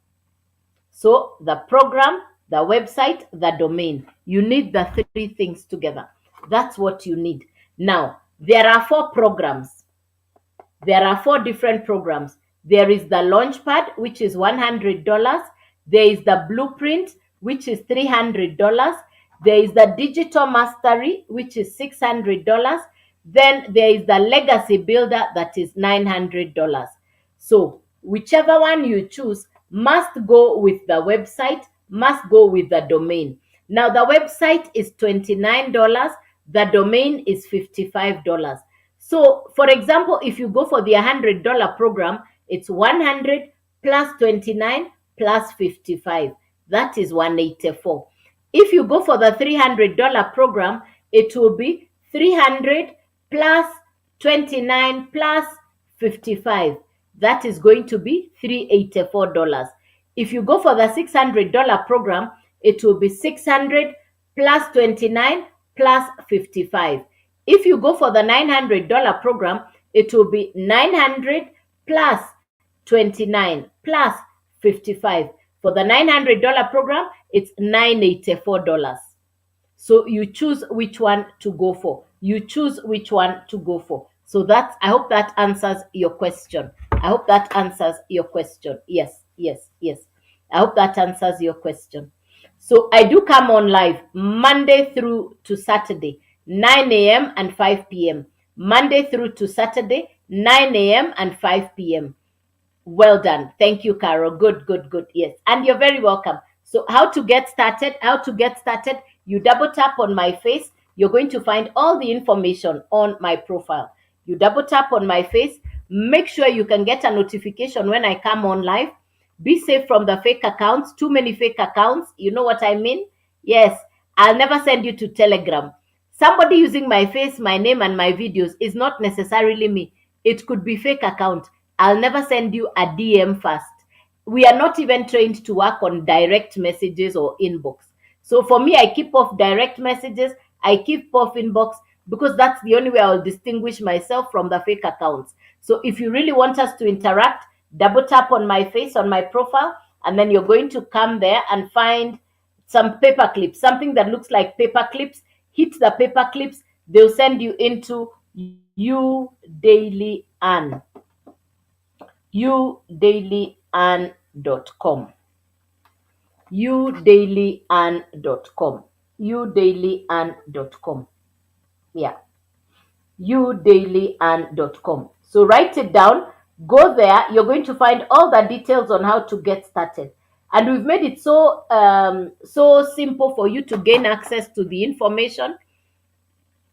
So the program, the website, the domain. You need the 3 things together. That's what you need. Now, there are 4 programs. There are 4 different programs. There is the Launchpad, which is $100. There is the Blueprint, which is $300. There is the Digital Mastery, which is $600. Then there is the Legacy Builder, that is $900. So whichever one you choose must go with the website, must go with the domain. Now the website is $29, the domain is $55. So, for example, if you go for the $100 program, it's 100 plus 29 plus 55. That is 184. If you go for the $300 program, it will be 300 plus 29 plus 55. That is going to be $384. If you go for the $600 program, it will be 600 plus 29 plus 55. If you go for the $900 program, it will be 900 plus 29 plus 55. For the $900 program, it's $984. So you choose which one to go for. You choose which one to go for. So that's, I hope that answers your question. I hope that answers your question. Yes, yes, yes. I hope that answers your question. So I do come on live Monday through to Saturday, 9 a.m. and 5 p.m. Monday through to Saturday, 9 a.m. and 5 p.m. Well done. Thank you, Carol. Good, good, good. Yes. And you're very welcome. So how to get started? You double tap on my face. You're going to find all the information on my profile. You double tap on my face. Make sure you can get a notification when I come on live. Be safe from the fake accounts. Too many fake accounts. You know what I mean? Yes. I'll never send you to Telegram. Somebody using my face, my name, and my videos is not necessarily me. It could be fake account. I'll never send you a DM first. We are not even trained to work on direct messages or inbox. So for me, I keep off direct messages. I keep off inbox because that's the only way I'll distinguish myself from the fake accounts. So if you really want us to interact, double tap on my face, on my profile, and then you're going to come there and find some paper clips, something that looks like paper clips. Hit the paper clips. They'll send you into You Daily Earn. udailyearn.com. udailyearn.com. udailyearn.com. Yeah. udailyearn.com. So write it down. Go there. You're going to find all the details on how to get started. And we've made it so simple for you to gain access to the information.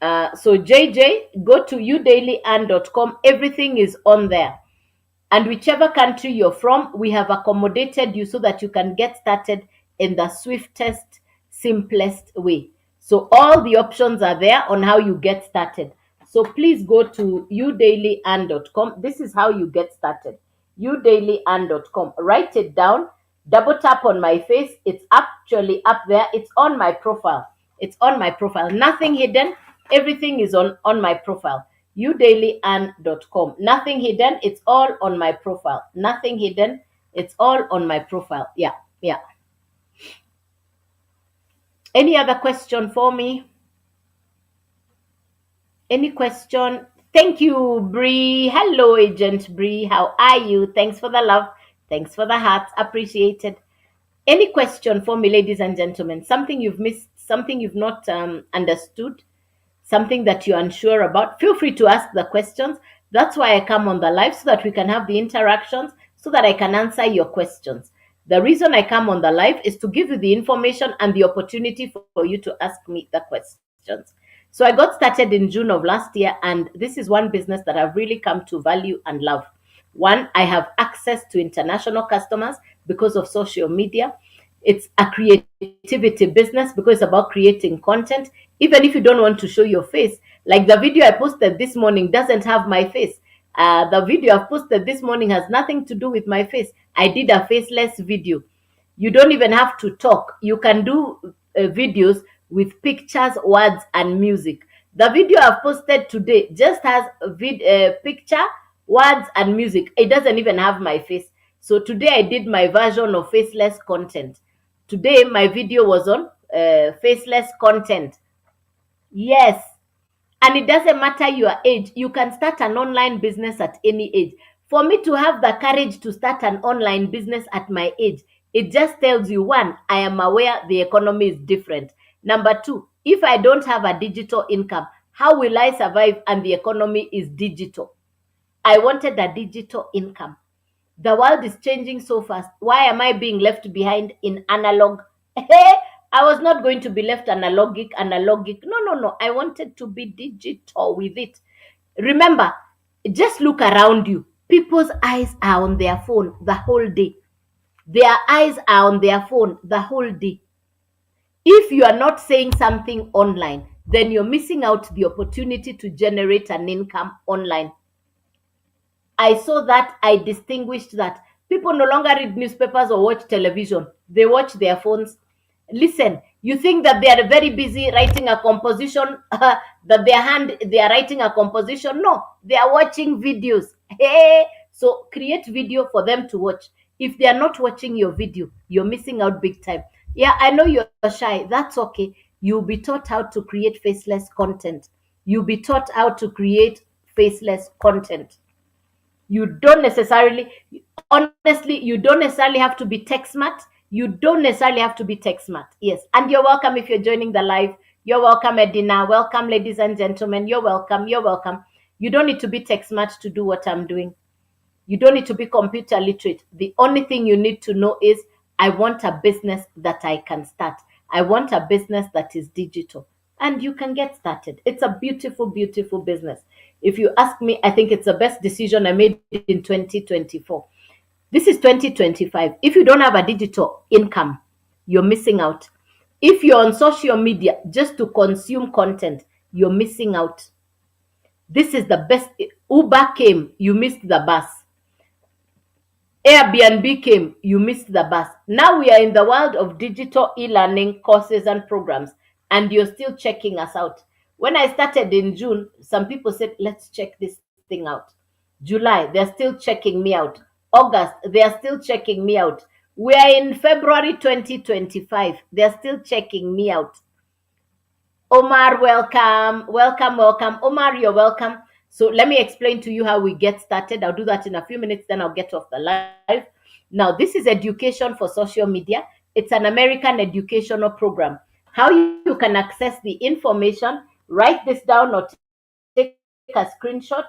So JJ, go to udailyand.com. Everything is on there. And whichever country you're from, we have accommodated you so that you can get started in the swiftest, simplest way. So all the options are there on how you get started. So please go to udailyand.com. This is how you get started. udailyand.com. Write it down. Double tap on my face. It's actually up there. It's on my profile. It's on my profile. Nothing hidden. Everything is on my profile. udailyand.com. Nothing hidden. It's all on my profile. Nothing hidden. It's all on my profile. Yeah. Yeah. Any other question for me? Any question? Thank you, Bree. Hello, Agent Bree. How are you? Thanks for the love. Thanks for the hearts. Appreciated. Any question for me, ladies and gentlemen? Something you've missed, something you've not understood, something that you're unsure about? Feel free to ask the questions. That's why I come on the live, so that we can have the interactions, so that I can answer your questions. The reason I come on the live is to give you the information and the opportunity for you to ask me the questions. So I got started in June of last year, and this is one business that I've really come to value and love. One, I have access to international customers because of social media. It's a creativity business because it's about creating content. Even if you don't want to show your face, like the video I posted this morning doesn't have my face. The video I've posted this morning has nothing to do with my face. I did a faceless video. You don't even have to talk. You can do videos with pictures, words, and music. The video I've posted today just has a picture, words, and music. It doesn't even have my face. So today I did my version of faceless content. Today my video was on faceless content. Yes. And it doesn't matter your age. You can start an online business at any age. For me to have the courage to start an online business at my age, it just tells you, one, I am aware the economy is different. Number two, if I don't have a digital income, how will I survive? And the economy is digital. I wanted a digital income. The world is changing so fast. Why am I being left behind in analog? Hey, I was not going to be left analogic. No, no, no. I wanted to be digital with it. Remember, just look around you. People's eyes are on their phone the whole day. Their eyes are on their phone the whole day. If you are not saying something online, then you're missing out the opportunity to generate an income online. I saw that, I distinguished that. People no longer read newspapers or watch television. They watch their phones. Listen, you think that they are very busy writing a composition, that they are writing a composition. No, they are watching videos. Hey, so create video for them to watch. If they are not watching your video, you're missing out big time. Yeah, I know you're shy. That's okay. You'll be taught how to create faceless content. You'll be taught how to create faceless content. You don't necessarily, honestly, you don't necessarily have to be tech smart. You don't necessarily have to be tech smart. Yes. And you're welcome if you're joining the live. You're welcome, Edina. Welcome, ladies and gentlemen. You're welcome. You're welcome. You don't need to be tech smart to do what I'm doing. You don't need to be computer literate. The only thing you need to know is, I want a business that I can start. I want a business that is digital. And you can get started. It's a beautiful, beautiful business. If you ask me, I think it's the best decision I made in 2024. This is 2025. If you don't have a digital income, you're missing out. If you're on social media just to consume content, you're missing out. This is the best. Uber came, you missed the bus. Airbnb came, you missed the bus. Now we are in the world of digital e-learning courses and programs, and you're still checking us out. When I started in June, some people said, let's check this thing out. July, they're still checking me out. August, they're still checking me out. We are in February 2025. They're still checking me out. Omar, welcome. Welcome, welcome. Omar, you're welcome. So let me explain to you how we get started. I'll do that in a few minutes, then I'll get off the live. Now, this is education for social media. It's an American educational program. How you can access the information, write this down or take a screenshot.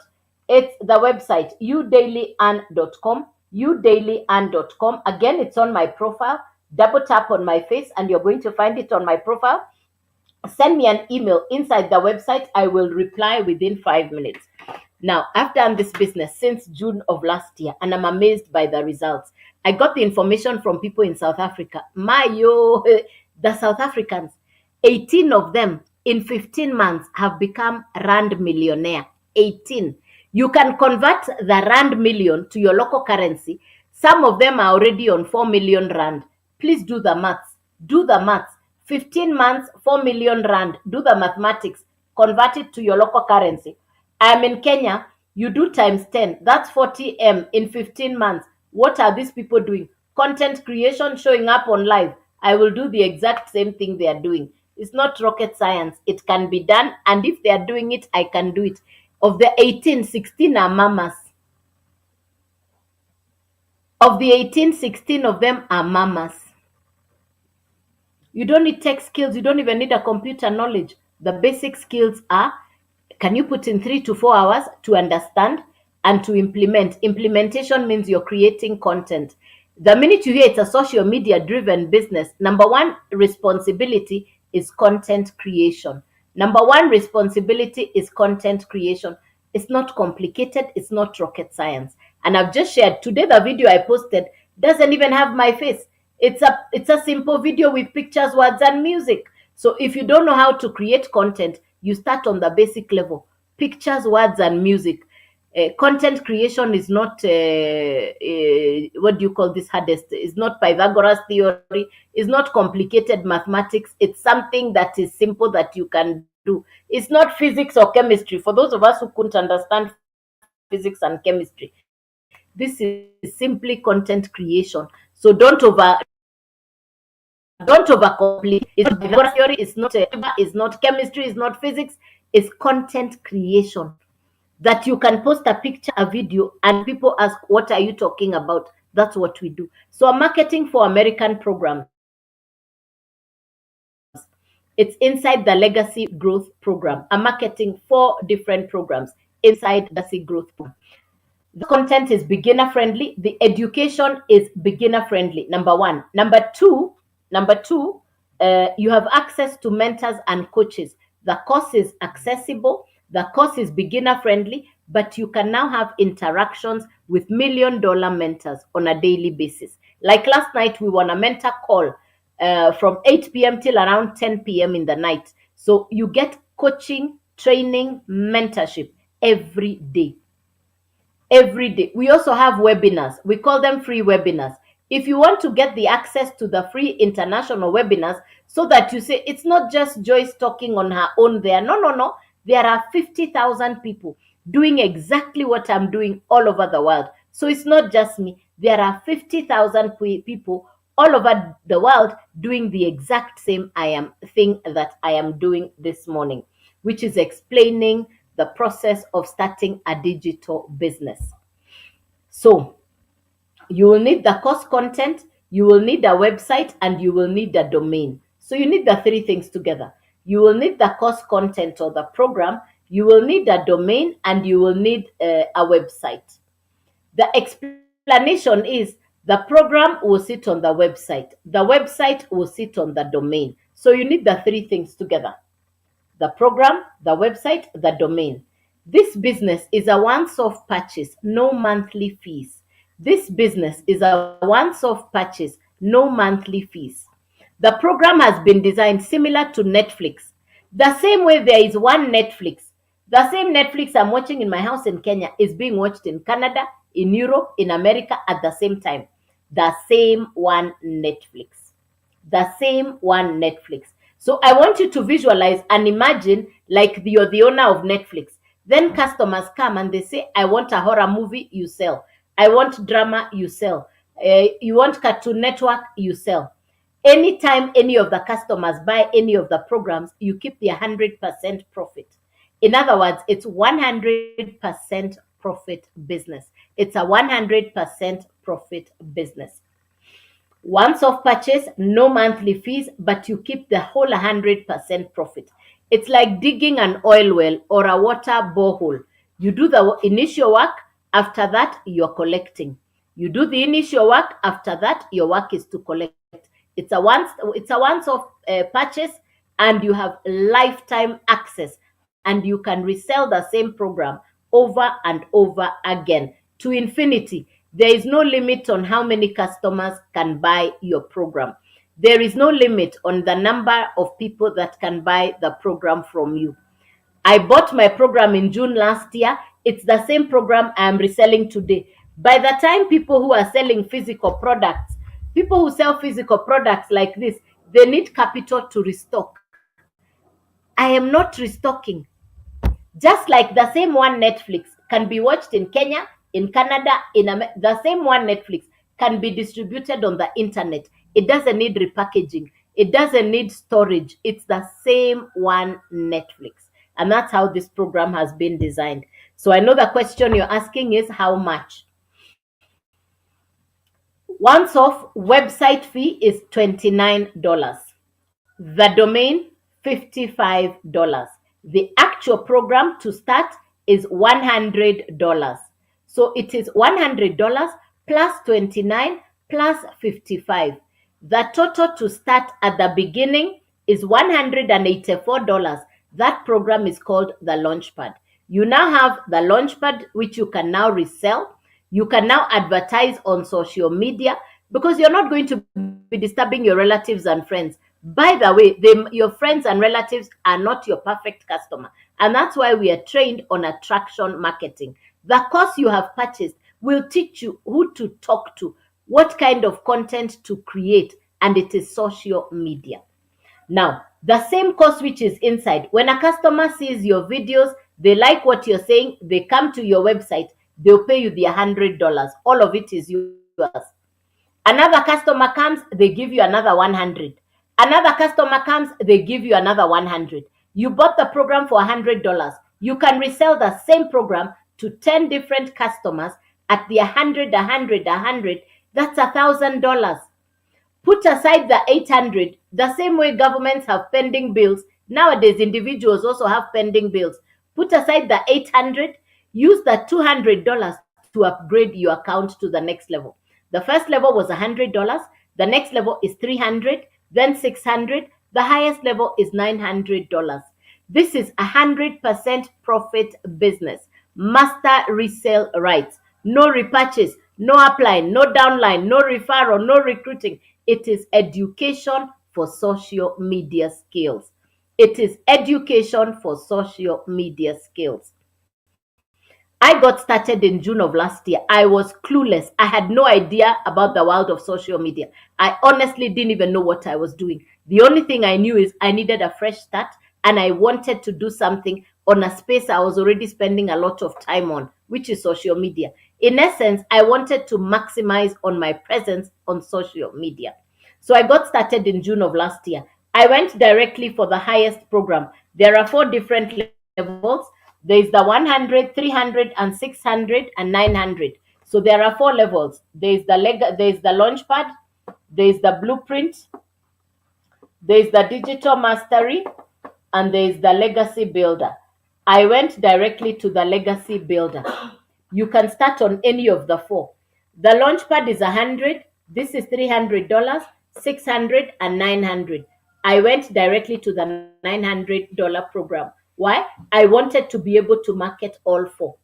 It's the website, udailyand.com, udailyand.com. Again, it's on my profile. Double tap on my face and you're going to find it on my profile. send me an email inside the website. I will reply within 5 minutes. Now, I've done this business since June of last year, and I'm amazed by the results. I got the information from people in South Africa. The South Africans, 18 of them in 15 months have become Rand millionaire. 18. You can convert the Rand million to your local currency. Some of them are already on 4 million Rand. Please do the maths. Do the maths. 15 months, 4 million Rand. Do the mathematics. Convert it to your local currency. I'm in Kenya. You do times 10. That's 40M in 15 months. What are these people doing? Content creation, showing up on live. I will do the exact same thing they are doing. It's not rocket science. It can be done. And if they are doing it, I can do it. Of the 18, 16 are mamas. Of the 18, 16 of them are mamas. You don't need tech skills. You don't even need a computer knowledge. The basic skills are, can you put in 3 to 4 hours to understand and to implement? Implementation means you're creating content. The minute you hear it's a social media driven business, number one responsibility is content creation. Number one responsibility is content creation. It's not complicated, it's not rocket science. And I've just shared today the video I posted doesn't even have my face. It's a simple video with pictures, words, and music. So if you don't know how to create content, you start on the basic level. Pictures, words, and music. Content creation is not what do you call this hardest? It's not Pythagoras theory. It's not complicated mathematics. It's something that is simple that you can do. It's not physics or chemistry. For those of us who couldn't understand physics and chemistry, this is simply content creation. So don't overcomplicate. It's not Pythagoras theory. It's not chemistry. It's not physics. It's content creation. That you can post a picture, a video, and people ask, what are you talking about? That's what we do. So I'm marketing for American programs. It's inside the Legacy Growth Program. I'm marketing 4 different programs inside the Legacy Growth Program. The content is beginner friendly. The education is beginner friendly. Number one. Number two, you have access to mentors and coaches. The course is accessible. The course is beginner friendly, but you can now have interactions with $1 million mentors on a daily basis. Like last night, we won a mentor call from 8 p.m. till around 10 p.m. in the night. So you get coaching, training, mentorship every day. Every day. We also have webinars. We call them free webinars. If you want to get the access to the free international webinars, so that you say it's not just Joyce talking on her own there. No. There are 50,000 people doing exactly what I'm doing all over the world. So it's not just me. There are 50,000 people all over the world doing the exact same thing that I am doing this morning, which is explaining the process of starting a digital business. So you will need the course content, you will need a website, and you will need a domain. So you need the 3 things together. You will need the course content or the program, you will need a domain, and you will need a website. The explanation is the program will sit on the website will sit on the domain. So you need the 3 things together: the program, the website, the domain. This business is a once-off purchase, no monthly fees. This business is a once-off purchase, no monthly fees. The program has been designed similar to Netflix. The same way there is one Netflix. The same Netflix I'm watching in my house in Kenya is being watched in Canada, in Europe, in America at the same time. The same one Netflix. The same one Netflix. So I want you to visualize and imagine like you're the owner of Netflix. Then customers come and they say, I want a horror movie, you sell. I want drama, you sell. You want Cartoon Network, you sell. Anytime any of the customers buy any of the programs, you keep the 100% profit. In other words, it's 100% profit business. It's a 100% profit business. Once off purchase, no monthly fees, but you keep the whole 100% profit. It's like digging an oil well or a water borehole. You do the initial work, after that, you're collecting. You do the initial work, after that, your work is to collect. It's a once off purchase, and you have lifetime access, and you can resell the same program over and over again to infinity. There is no limit on how many customers can buy your program. There is no limit on the number of people that can buy the program from you. I bought my program in June last year. It's the same program I am reselling today. By the time people who are selling physical products, people who sell physical products like this, they need capital to restock. I am not restocking. Just like the same one Netflix can be watched in Kenya, in Canada, the same one Netflix can be distributed on the internet. It doesn't need repackaging. It doesn't need storage. It's the same one Netflix. And that's how this program has been designed. So I know the question you're asking is how much? Once off website fee is $29. The domain, $55. The actual program to start is $100. So it is $100 plus 29 plus 55. The total to start at the beginning is $184. That program is called the Launchpad. You now have the Launchpad, which you can now resell. You can now advertise on social media because you're not going to be disturbing your relatives and friends. By the way, your friends and relatives are not your perfect customer. And that's why we are trained on attraction marketing. The course you have purchased will teach you who to talk to, what kind of content to create, and it is social media. Now, the same course which is inside, when a customer sees your videos, they like what you're saying, they come to your website, they'll pay you the $100. All of it is yours. Another customer comes, they give you another 100. Another customer comes, they give you another 100. You bought the program for $100. You can resell the same program to 10 different customers at the 100, 100, 100. That's $1,000. Put aside the 800. The same way governments have pending bills, nowadays individuals also have pending bills. Put aside the 800. Use the $200 to upgrade your account to the next level. The first level was $100. The next level is $300, then $600. The highest level is $900. This is 100% profit business. Master resale rights. No repurchase, no upline, no downline, no referral, no recruiting. It is education for social media skills. It is education for social media skills. I got started in June of last year. I was clueless. I had no idea about the world of social media. I honestly didn't even know what I was doing. The only thing I knew is I needed a fresh start and I wanted to do something on a space I was already spending a lot of time on, which is social media. In essence, I wanted to maximize on my presence on social media. So I got started in June of last year. I went directly for the highest program. There are 4 different levels. There is the 100, 300, and 600 and 900. So there are 4 levels. There is the Launchpad, there is the Blueprint, there is the Digital Mastery, and there is the Legacy Builder. I went directly to the Legacy Builder. You can start on any of the 4. The Launchpad is 100. This is $300, 600, and 900. I went directly to the $900 program. Why? I wanted to be able to market all 4.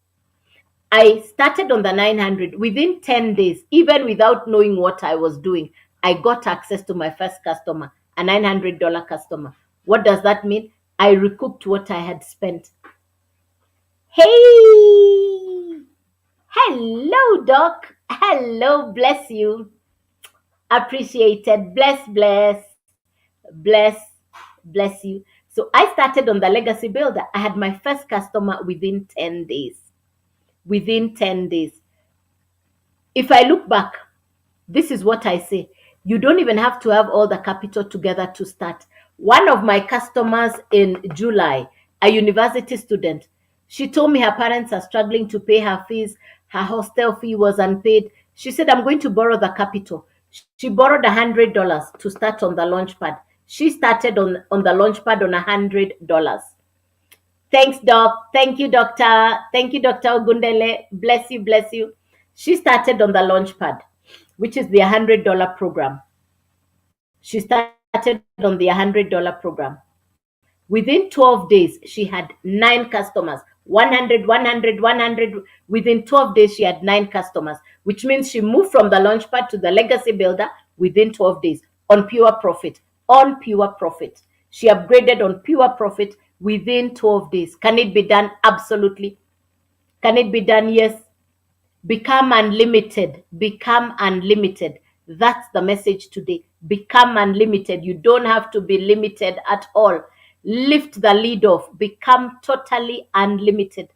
I started on the 900 within 10 days, even without knowing what I was doing. I got access to my first customer, a $900 customer. What does that mean? I recouped what I had spent. Hey! Hello, Doc. Hello, bless you. Appreciated. Bless, bless you. So I started on the Legacy Builder. I had my first customer within 10 days. Within 10 days. If I look back, this is what I say. You don't even have to have all the capital together to start. One of my customers in July, a university student, she told me her parents are struggling to pay her fees. Her hostel fee was unpaid. She said, I'm going to borrow the capital. She borrowed $100 to start on the Launchpad. She started on the Launchpad on $100. Thanks, Doc. Thank you, Doctor. Thank you, Dr. Ogundele. Bless you, bless you. She started on the Launchpad, which is the $100 program. She started on the $100 program. Within 12 days, she had 9 customers. 100, 100, 100. Within 12 days, she had 9 customers, which means she moved from the launchpad to the legacy builder within 12 days on pure profit. On pure profit. She upgraded on pure profit within 12 days. Can it be done? Absolutely. Can it be done? Yes. Become unlimited. Become unlimited. That's the message today. Become unlimited. You don't have to be limited at all. Lift the lid off. Become totally unlimited.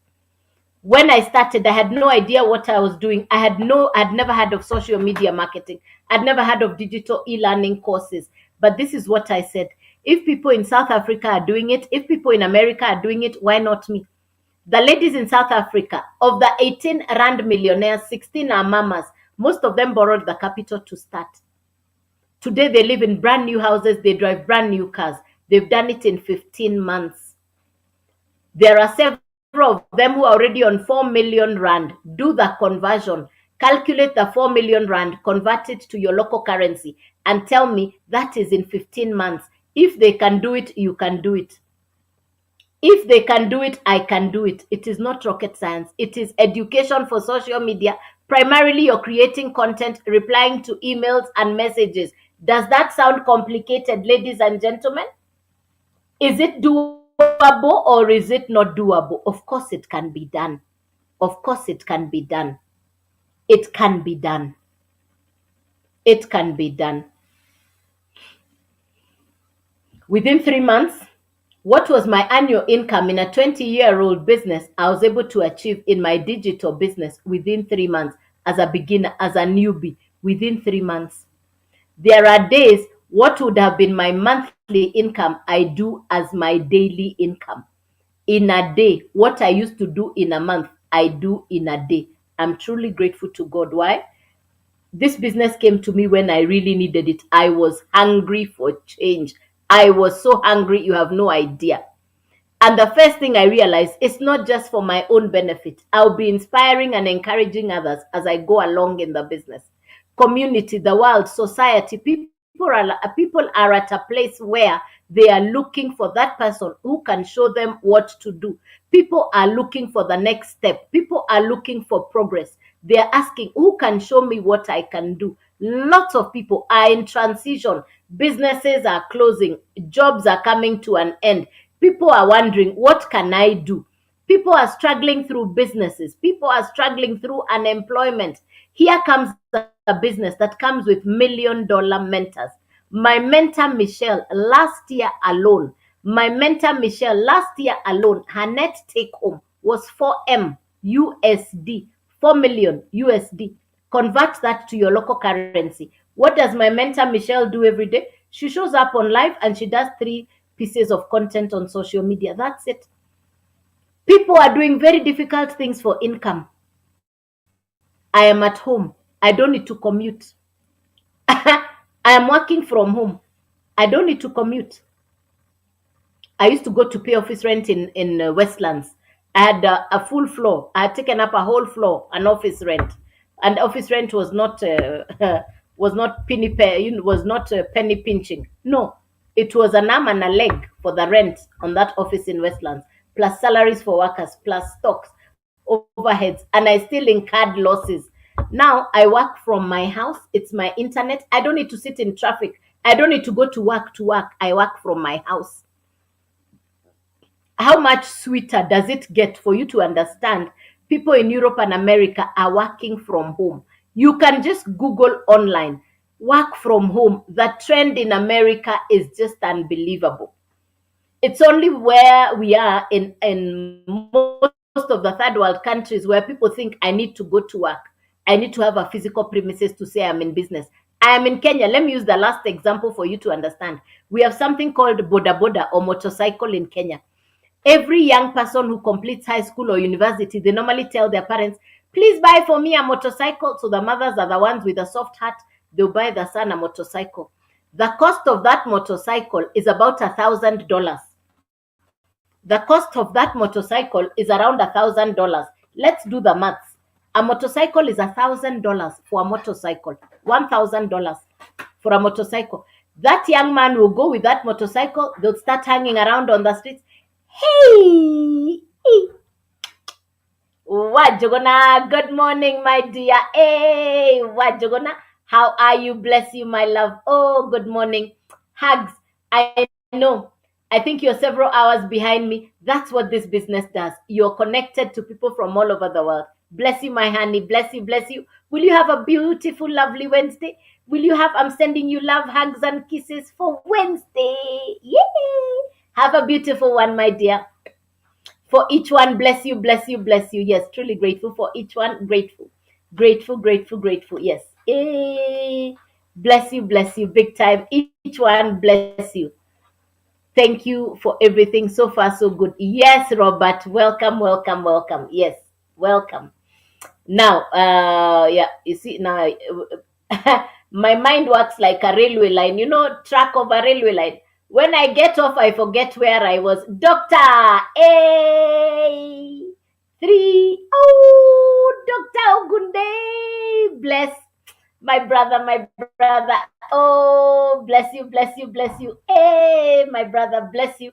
When I started, I had no idea what I was doing. I'd never heard of social media marketing. I'd never heard of digital e-learning courses. But this is what I said. If people in South Africa are doing it, if people in America are doing it, why not me? The ladies in South Africa, of the 18 Rand millionaires, 16 are mamas. Most of them borrowed the capital to start. Today, they live in brand new houses. They drive brand new cars. They've done it in 15 months. There are several of them who are already on 4 million Rand. Do the conversion. Calculate the 4 million Rand, convert it to your local currency, and tell me that is in 15 months. If they can do it, you can do it. If they can do it, I can do it. It is not rocket science. It is education for social media. Primarily, you're creating content, replying to emails and messages. Does that sound complicated, ladies and gentlemen? Is it doable or is it not doable? Of course, it can be done. Of course, it can be done. It can be done. It can be done. Within 3 months, what was my annual income in a 20-year-old business, I was able to achieve in my digital business within 3 months as a beginner, as a newbie, within 3 months. There are days, what would have been my monthly income, I do as my daily income. In a day, what I used to do in a month, I do in a day. I'm truly grateful to God. Why? This business came to me when I really needed it. I was hungry for change. I was so hungry, you have no idea. And the first thing I realized, it's not just for my own benefit. I'll be inspiring and encouraging others as I go along in the business. Community, the world, society, people are at a place where they are looking for that person who can show them what to do. People are looking for the next step. People are looking for progress. They are asking, who can show me what I can do? Lots of people are in transition. Businesses are closing. Jobs are coming to an end. People are wondering, what can I do? People are struggling through businesses. People are struggling through unemployment. Here comes a business that comes with $1 million mentors. My mentor, Michelle, last year alone, her net take home was 4M USD, 4 million USD. Convert that to your local currency. What does my mentor, Michelle, do every day? She shows up on live and she does 3 pieces of content on social media. That's it. People are doing very difficult things for income. I am at home. I don't need to commute. I am working from home. I don't need to commute. I used to go to pay office rent in Westlands. I had a full floor. I had taken up a whole floor, an office rent, and office rent was not penny pinching. No, it was an arm and a leg for the rent on that office in Westlands, plus salaries for workers, plus stocks, overheads, and I still incurred losses. Now I work from my house. It's my internet. I don't need to sit in traffic. I don't need to go to work to work. I work from my house. How much sweeter does it get for you to understand people in Europe and America are working from home? You can just Google online, work from home. The trend in America is just unbelievable. It's only where we are in most of the third world countries where people think I need to go to work. I need to have a physical premises to say I'm in business. I am in Kenya. Let me use the last example for you to understand. We have something called boda boda or motorcycle in Kenya. Every young person who completes high school or university, they normally tell their parents, please buy for me a motorcycle. So the mothers are the ones with a soft heart. They'll buy the son a motorcycle. The cost of that motorcycle is about $1,000. The cost of that motorcycle is around $1,000. Let's do the maths. A motorcycle is $1,000 for a motorcycle. $1,000 for a motorcycle. That young man will go with that motorcycle. They'll start hanging around on the streets. Hey, hey, Wajogona, good morning, my dear. Hey, Wajogona, how are you? Bless you, my love. Oh, good morning. Hugs. I know. I think you're several hours behind me. That's what this business does. You're connected to people from all over the world. Bless you, my honey. Bless you, bless you. Will you have a beautiful, lovely Wednesday? Will you have, I'm sending you love, hugs, and kisses for Wednesday. Yay! Have a beautiful one, my dear. For each one, bless you, bless you, bless you. Yes, truly grateful for each one. Grateful, grateful, grateful, grateful. Yes. Bless you, big time. Each one, bless you. Thank you for everything so far, so good. Yes, Robert, welcome, welcome, welcome. Yes, welcome. Now, yeah, you see, now my mind works like a railway line, track of a railway line. When I get off, I forget where I was. Doctor, A, three, oh, Dr. Ogunde, bless my brother. Oh, bless you, bless you, bless you. Hey, my brother, bless you,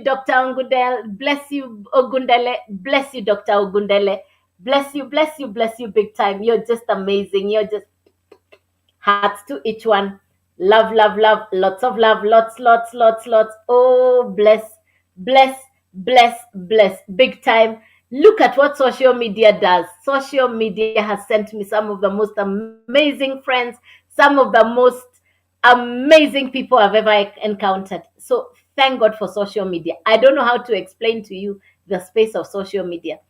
Dr. Ogundele, bless you, Ogundele, bless you, Dr. Ogundele. Bless you, bless you, bless you big time. You're just amazing. You're just hearts to each one. Love, love, love. Lots of love. Lots, lots, lots, lots. Oh, bless, bless, bless, bless. Big time. Look at what social media does. Social media has sent me some of the most amazing friends, some of the most amazing people I've ever encountered. So thank God for social media. I don't know how to explain to you the space of social media.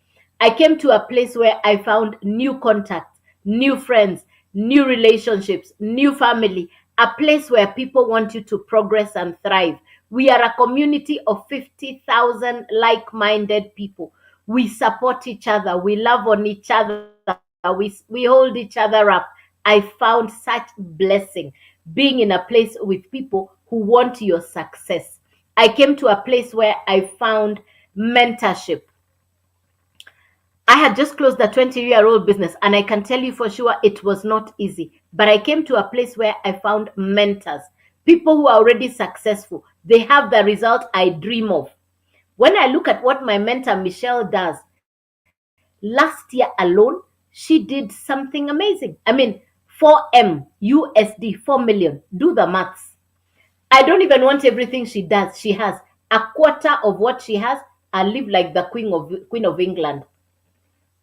I came to a place where I found new contacts, new friends, new relationships, new family, a place where people want you to progress and thrive. We are a community of 50,000 like minded people. We support each other, we love on each other, we hold each other up. I found such blessing being in a place with people who want your success. I came to a place where I found mentorship. I had just closed a 20-year-old business, and I can tell you for sure it was not easy. But I came to a place where I found mentors, people who are already successful. They have the result I dream of. When I look at what my mentor Michelle does, last year alone, she did something amazing. I mean, 4M USD, 4 million. Do the maths. I don't even want everything she does. She has a quarter of what she has. I live like the Queen of England.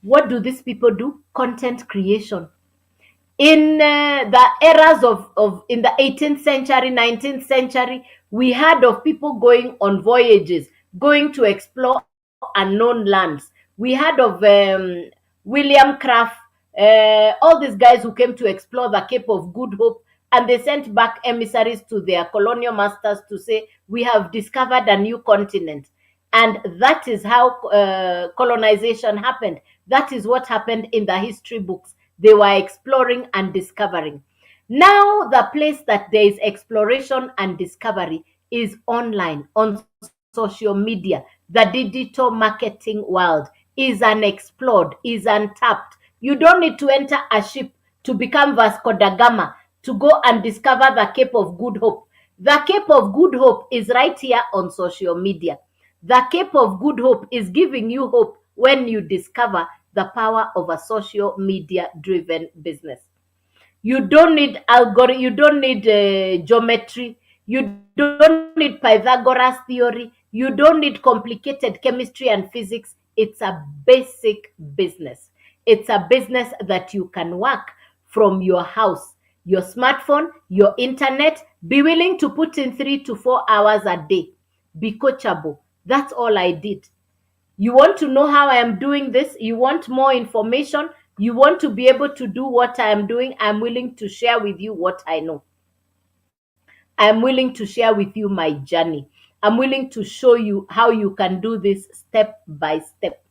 What do these people do? Content creation. In the eras of in the 18th century, 19th century, we heard of people going on voyages, going to explore unknown lands. We heard of William Craft, all these guys who came to explore the Cape of Good Hope, and they sent back emissaries to their colonial masters to say, we have discovered a new continent. And that is how colonization happened. That is what happened in the history books. They were exploring and discovering. Now, the place that there is exploration and discovery is online, on social media. The digital marketing world is unexplored, is untapped. You don't need to enter a ship to become Vasco da Gama to go and discover the Cape of Good Hope. The Cape of Good Hope is right here on social media. The Cape of Good Hope is giving you hope when you discover the power of a social media driven business. You don't need algorithm, you don't need geometry, you don't need Pythagoras theory, you don't need complicated chemistry and physics. It's a basic business. It's a business that you can work from your house, your smartphone, your internet. Be willing to put in 3 to 4 hours a day. Be coachable. That's all I did. You want to know how I am doing this? You want more information? You want to be able to do what I am doing? I'm willing to share with you what I know. I'm willing to share with you my journey. I'm willing to show you how you can do this step by step.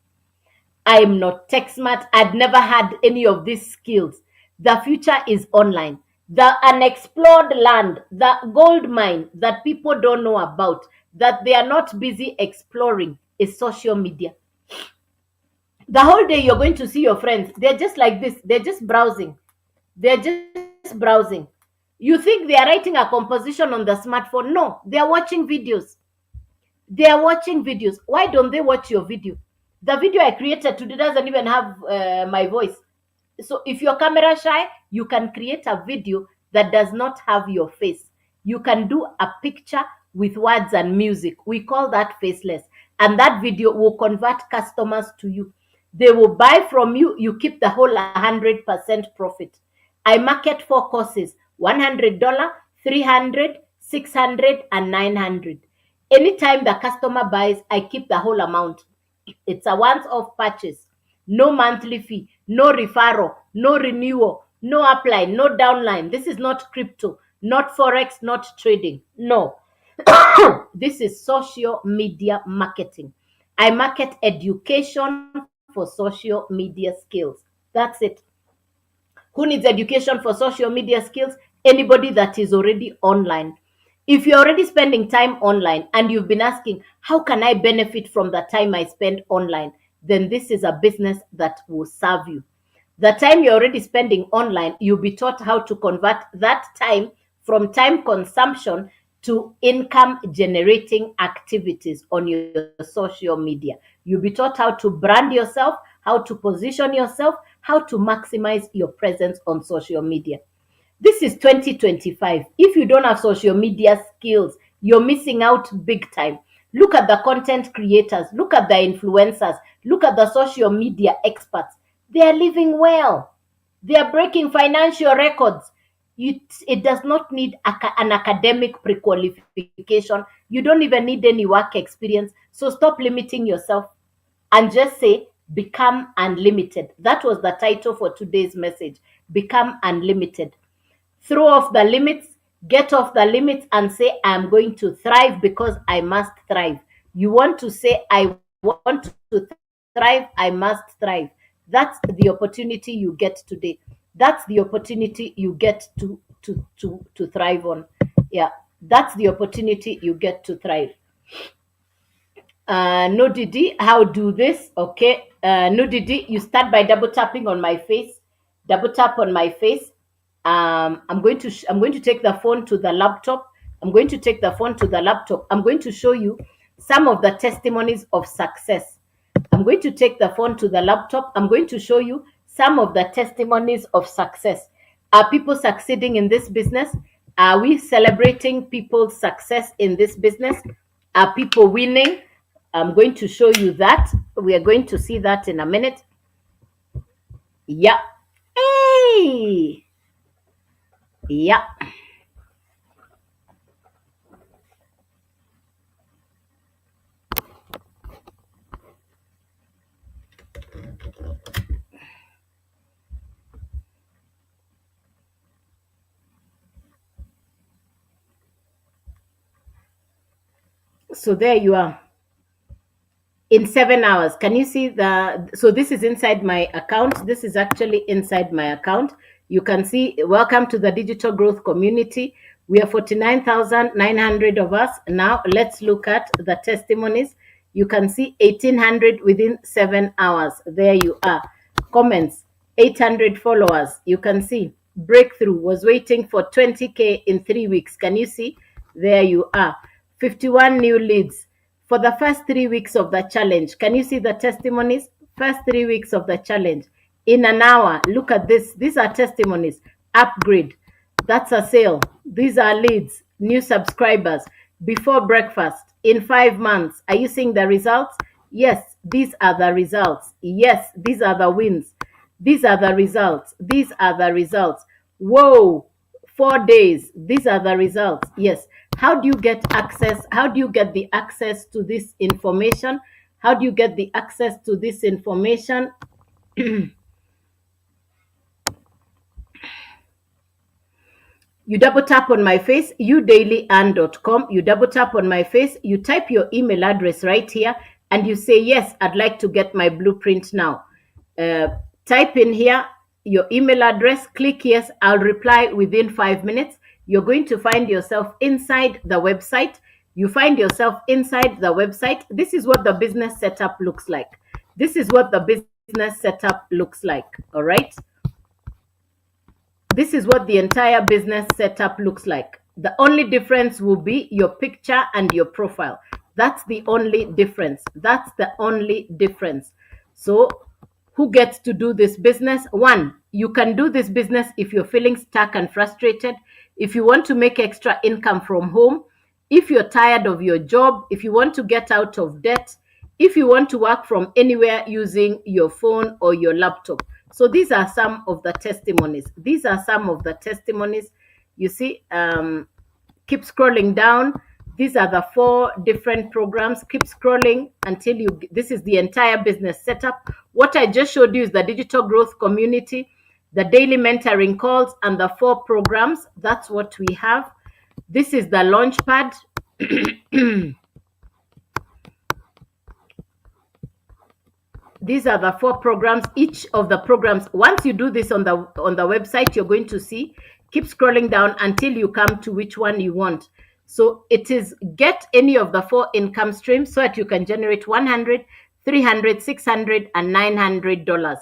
I am not tech smart. I'd never had any of these skills. The future is online. The unexplored land, the gold mine that people don't know about, that they are not busy exploring, is social media. The whole day you're going to see your friends. They're just like this. They're just browsing. They're just browsing. You think they are writing a composition on the smartphone? No, they are watching videos. They are watching videos. Why don't they watch your video? The video I created today doesn't even have my voice. So if you're camera shy, you can create a video that does not have your face. You can do a picture with words and music. We call that faceless. And that video will convert customers to you. They will buy from you. You keep the whole 100% profit. I market 4 courses: $100, 300, 600, and 900. Anytime the customer buys, I keep the whole amount. It's a once off purchase. No monthly fee, no referral, no renewal, no upline, no downline. This is not crypto, not forex, not trading. No. This is social media marketing. I market education for social media skills. That's it. Who needs education for social media skills? Anybody that is already online. If you're already spending time online and you've been asking, how can I benefit from the time I spend online? Then this is a business that will serve you. The time you're already spending online, you'll be taught how to convert that time from time consumption to income generating activities on your social media. You'll be taught how to brand yourself, how to position yourself, how to maximize your presence on social media. This is 2025. If you don't have social media skills, you're missing out big time. Look at the content creators, look at the influencers, look at the social media experts. They are living well. They are breaking financial records. It does not need an academic pre-qualification. You don't even need any work experience. So stop limiting yourself and just say, become unlimited. That was the title for today's message. Become unlimited. Throw off the limits, get off the limits, and say, I'm going to thrive because I must thrive. You want to say, I want to thrive, I must thrive. That's the opportunity you get today. That's the opportunity you get to thrive on. Yeah, that's the opportunity you get to thrive. No Didi, how do this? Okay. No Didi, you start by double tapping on my face. Double tap on my face. I'm going to take the phone to the laptop. I'm going to take the phone to the laptop. I'm going to show you some of the testimonies of success. I'm going to take the phone to the laptop. I'm going to show you some of the testimonies of success. Are people succeeding in this business? Are we celebrating people's success in this business? Are people winning? I'm going to show you that. We are going to see that in a minute. Yeah. Hey. Yeah. So there you are. In 7 hours, can you see so this is inside my account. This is actually inside my account. You can see, welcome to the digital growth community. We are 49,900 of us. Now let's look at the testimonies. You can see 1,800 within 7 hours. There you are. Comments, 800 followers. You can see breakthrough was waiting for 20K in 3 weeks. Can you see? There you are. 51 new leads for the first 3 weeks of the challenge. Can you see the testimonies? First 3 weeks of the challenge. In an hour, look at this. These are testimonies. Upgrade. That's a sale. These are leads. New subscribers. Before breakfast. In 5 months. Are you seeing the results? Yes, these are the results. Yes, these are the wins. These are the results. These are the results. Whoa. 4 days. These are the results. Yes. How do you get access? How do you get the access to this information? How do you get the access to this information? You double tap on my face, udailyand.com. You double tap on my face, you type your email address right here, and you say, yes, I'd like to get my blueprint now. Type in here your email address, click yes, I'll reply within 5 minutes. You're going to find yourself inside the website. You find yourself inside the website. This is what the business setup looks like. This is what the business setup looks like. All right. This is what the entire business setup looks like. The only difference will be your picture and your profile. That's the only difference. That's the only difference. So who gets to do this business? One, you can do this business if you're feeling stuck and frustrated, if you want to make extra income from home, if you're tired of your job, if you want to get out of debt, if you want to work from anywhere using your phone or your laptop. So these are some of the testimonies. These are some of the testimonies. You see, keep scrolling down. These are the 4 different programs. Keep scrolling until this is the entire business setup. What I just showed you is the digital growth community, the daily mentoring calls, and the 4 programs. That's what we have. This is the launch pad. These are the 4 programs. Each of the programs, once you do this on the website, you're going to see, keep scrolling down until you come to which one you want. So it is get any of the 4 income streams so that you can generate $100, $300, $600, and $900.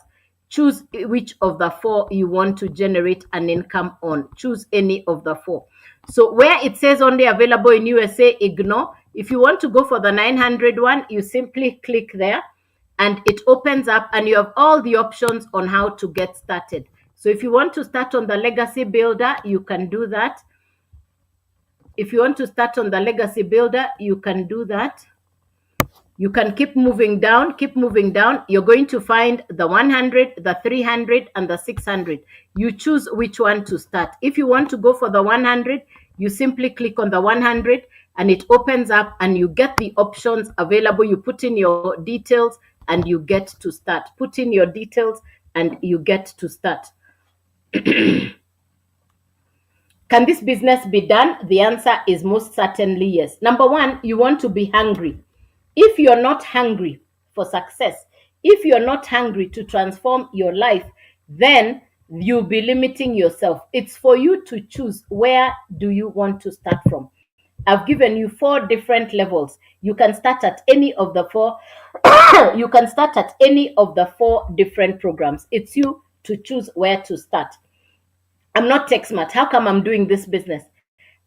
Choose which of the 4 you want to generate an income on. Choose any of the 4. So where it says only available in USA, ignore. If you want to go for the 900 one, you simply click there and it opens up and you have all the options on how to get started. So if you want to start on the legacy builder, you can do that. If you want to start on the legacy builder, you can do that. You can keep moving down, keep moving down. You're going to find the 100, the 300, and the 600. You choose which one to start. If you want to go for the 100, you simply click on the 100 and it opens up and you get the options available. You put in your details and you get to start. Put in your details and you get to start. Can this business be done? The answer is most certainly yes. Number one, you want to be hungry. If you're not hungry for success, if you're not hungry to transform your life, then you'll be limiting yourself. It's for you to choose where do you want to start from. I've given you 4 different levels. You can start at any of the 4. You can start at any of the 4 different programs. It's you to choose where to start. I'm not tech smart. How come I'm doing this business?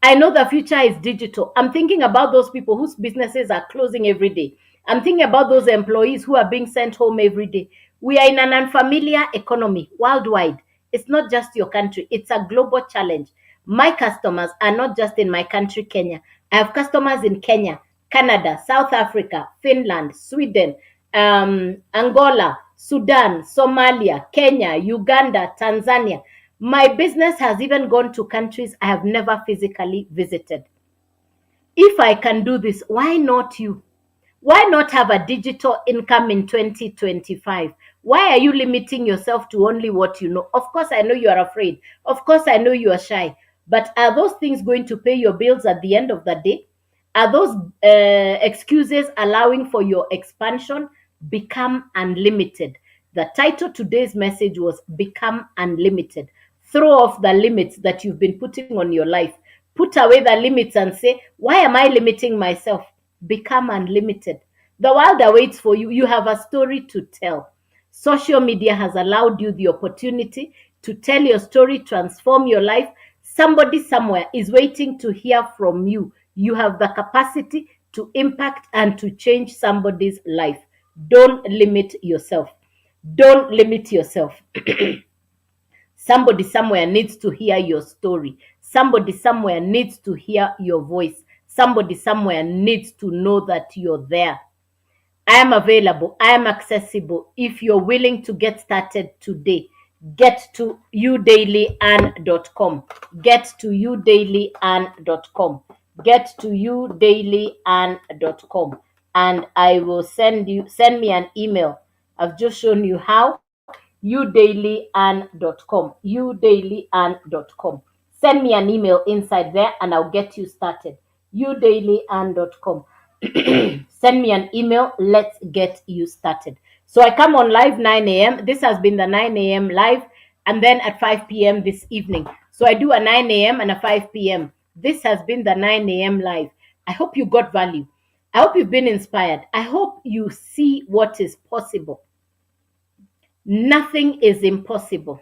I know the future is digital. I'm thinking about those people whose businesses are closing every day. I'm thinking about those employees who are being sent home every day. We are in an unfamiliar economy worldwide. It's not just your country, it's a global challenge. My customers are not just in my country, Kenya. I have customers in Kenya, Canada, South Africa, Finland, Sweden, Angola, Sudan, Somalia, Kenya, Uganda, Tanzania. My business has even gone to countries I have never physically visited. If I can do this, why not you? Why not have a digital income in 2025? Why are you limiting yourself to only what you know? Of course, I know you are afraid. Of course, I know you are shy. But are those things going to pay your bills at the end of the day? Are those excuses allowing for your expansion? Become unlimited. The title today's message was Become Unlimited. Throw off the limits that you've been putting on your life. Put away the limits and say, why am I limiting myself? Become unlimited. The world awaits for you. You have a story to tell. Social media has allowed you the opportunity to tell your story, transform your life. Somebody somewhere is waiting to hear from you. You have the capacity to impact and to change somebody's life. Don't limit yourself. Don't limit yourself. Somebody somewhere needs to hear your story. Somebody somewhere needs to hear your voice. Somebody somewhere needs to know that you're there. I am available. I am accessible. If you're willing to get started today, get to youdailyand.com. Get to youdailyand.com. Get to youdailyand.com. And I will send me an email. I've just shown you how. youdailyand.com. youdailyand.com. Send me an email inside there and I'll get you started. youdailyand.com. Send me an email. Let's get you started. So I come on live 9 a.m. This has been the 9 a.m. live, and then at 5 p.m. this evening. So I do a 9 a.m. and a 5 p.m. This has been the 9 a.m. live. I hope you got value. I hope you've been inspired. I hope you see what is possible. Nothing is impossible.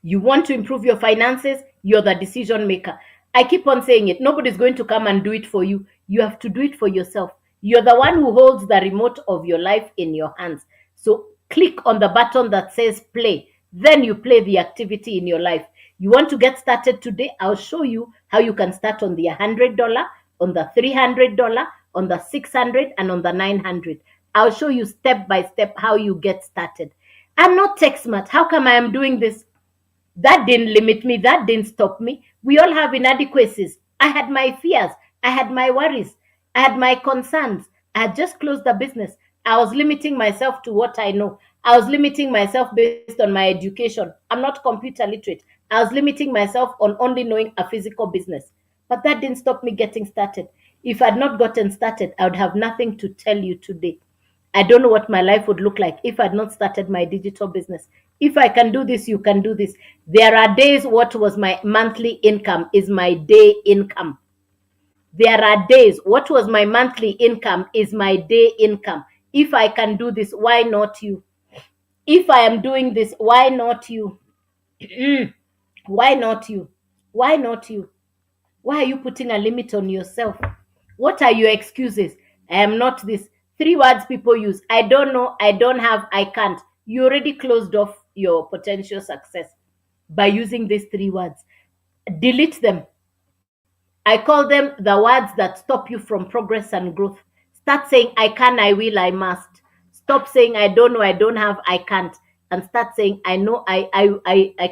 You want to improve your finances, you're the decision maker. I keep on saying it. Nobody's going to come and do it for you. You have to do it for yourself. You're the one who holds the remote of your life in your hands. So click on the button that says play. Then you play the activity in your life. You want to get started today? I'll show you how you can start on the $100, on the $300, on the 600, and on the 900. I'll show you step by step how you get started. I'm not tech smart. How come I am doing this? That didn't limit me. That didn't stop me. We all have inadequacies. I had my fears. I had my worries. I had my concerns. I had just closed the business. I was limiting myself to what I know. I was limiting myself based on my education. I'm not computer literate. I was limiting myself on only knowing a physical business. But that didn't stop me getting started. If I'd not gotten started, I would have nothing to tell you today. I don't know what my life would look like if I'd not started my digital business. If I can do this, you can do this. There are days what was my monthly income is my day income. There are days what was my monthly income is my day income. If I can do this, why not you? If I am doing this, why not you? Why not you? Why not you? Why are you putting a limit on yourself? What are your excuses? I am not this. Three words people use: I don't know, I don't have, I can't. You already closed off your potential success by using these three words. Delete them. I call them the words that stop you from progress and growth. Start saying, I can, I will, I must. Stop saying, I don't know, I don't have, I can't. And start saying, I know, I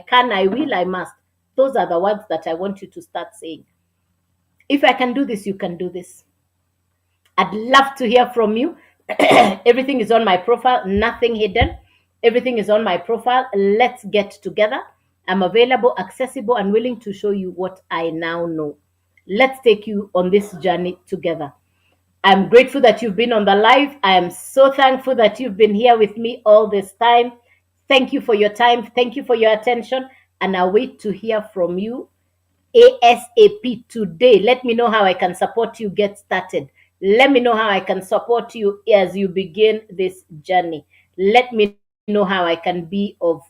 can, I will, I must. Those are the words that I want you to start saying. If I can do this, you can do this. I'd love to hear from you. Everything is on my profile, nothing hidden. Everything is on my profile. Let's get together. I'm available, accessible, and willing to show you what I now know. Let's take you on this journey together. I'm grateful that you've been on the live. I am so thankful that you've been here with me all this time. Thank you for your time. Thank you for your attention. And I wait to hear from you ASAP today. Let me know how I can support you get started. Let me know how I can support you as you begin this journey. Let me know how I can be of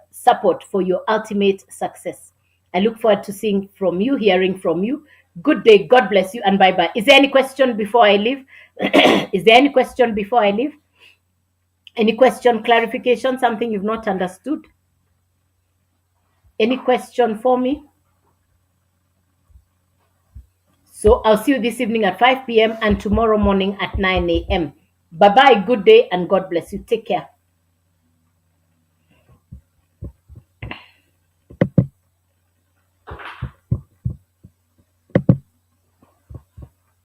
support for your ultimate success. I look forward to seeing from you, hearing from you. Good day. God bless you, and bye bye. Is there any question before I leave? Is there any question before I leave? Any question, clarification, something you've not understood? Any question for me? So I'll see you this evening at 5 p.m. and tomorrow morning at 9 a.m. Bye bye. Good day and God bless you. Take care.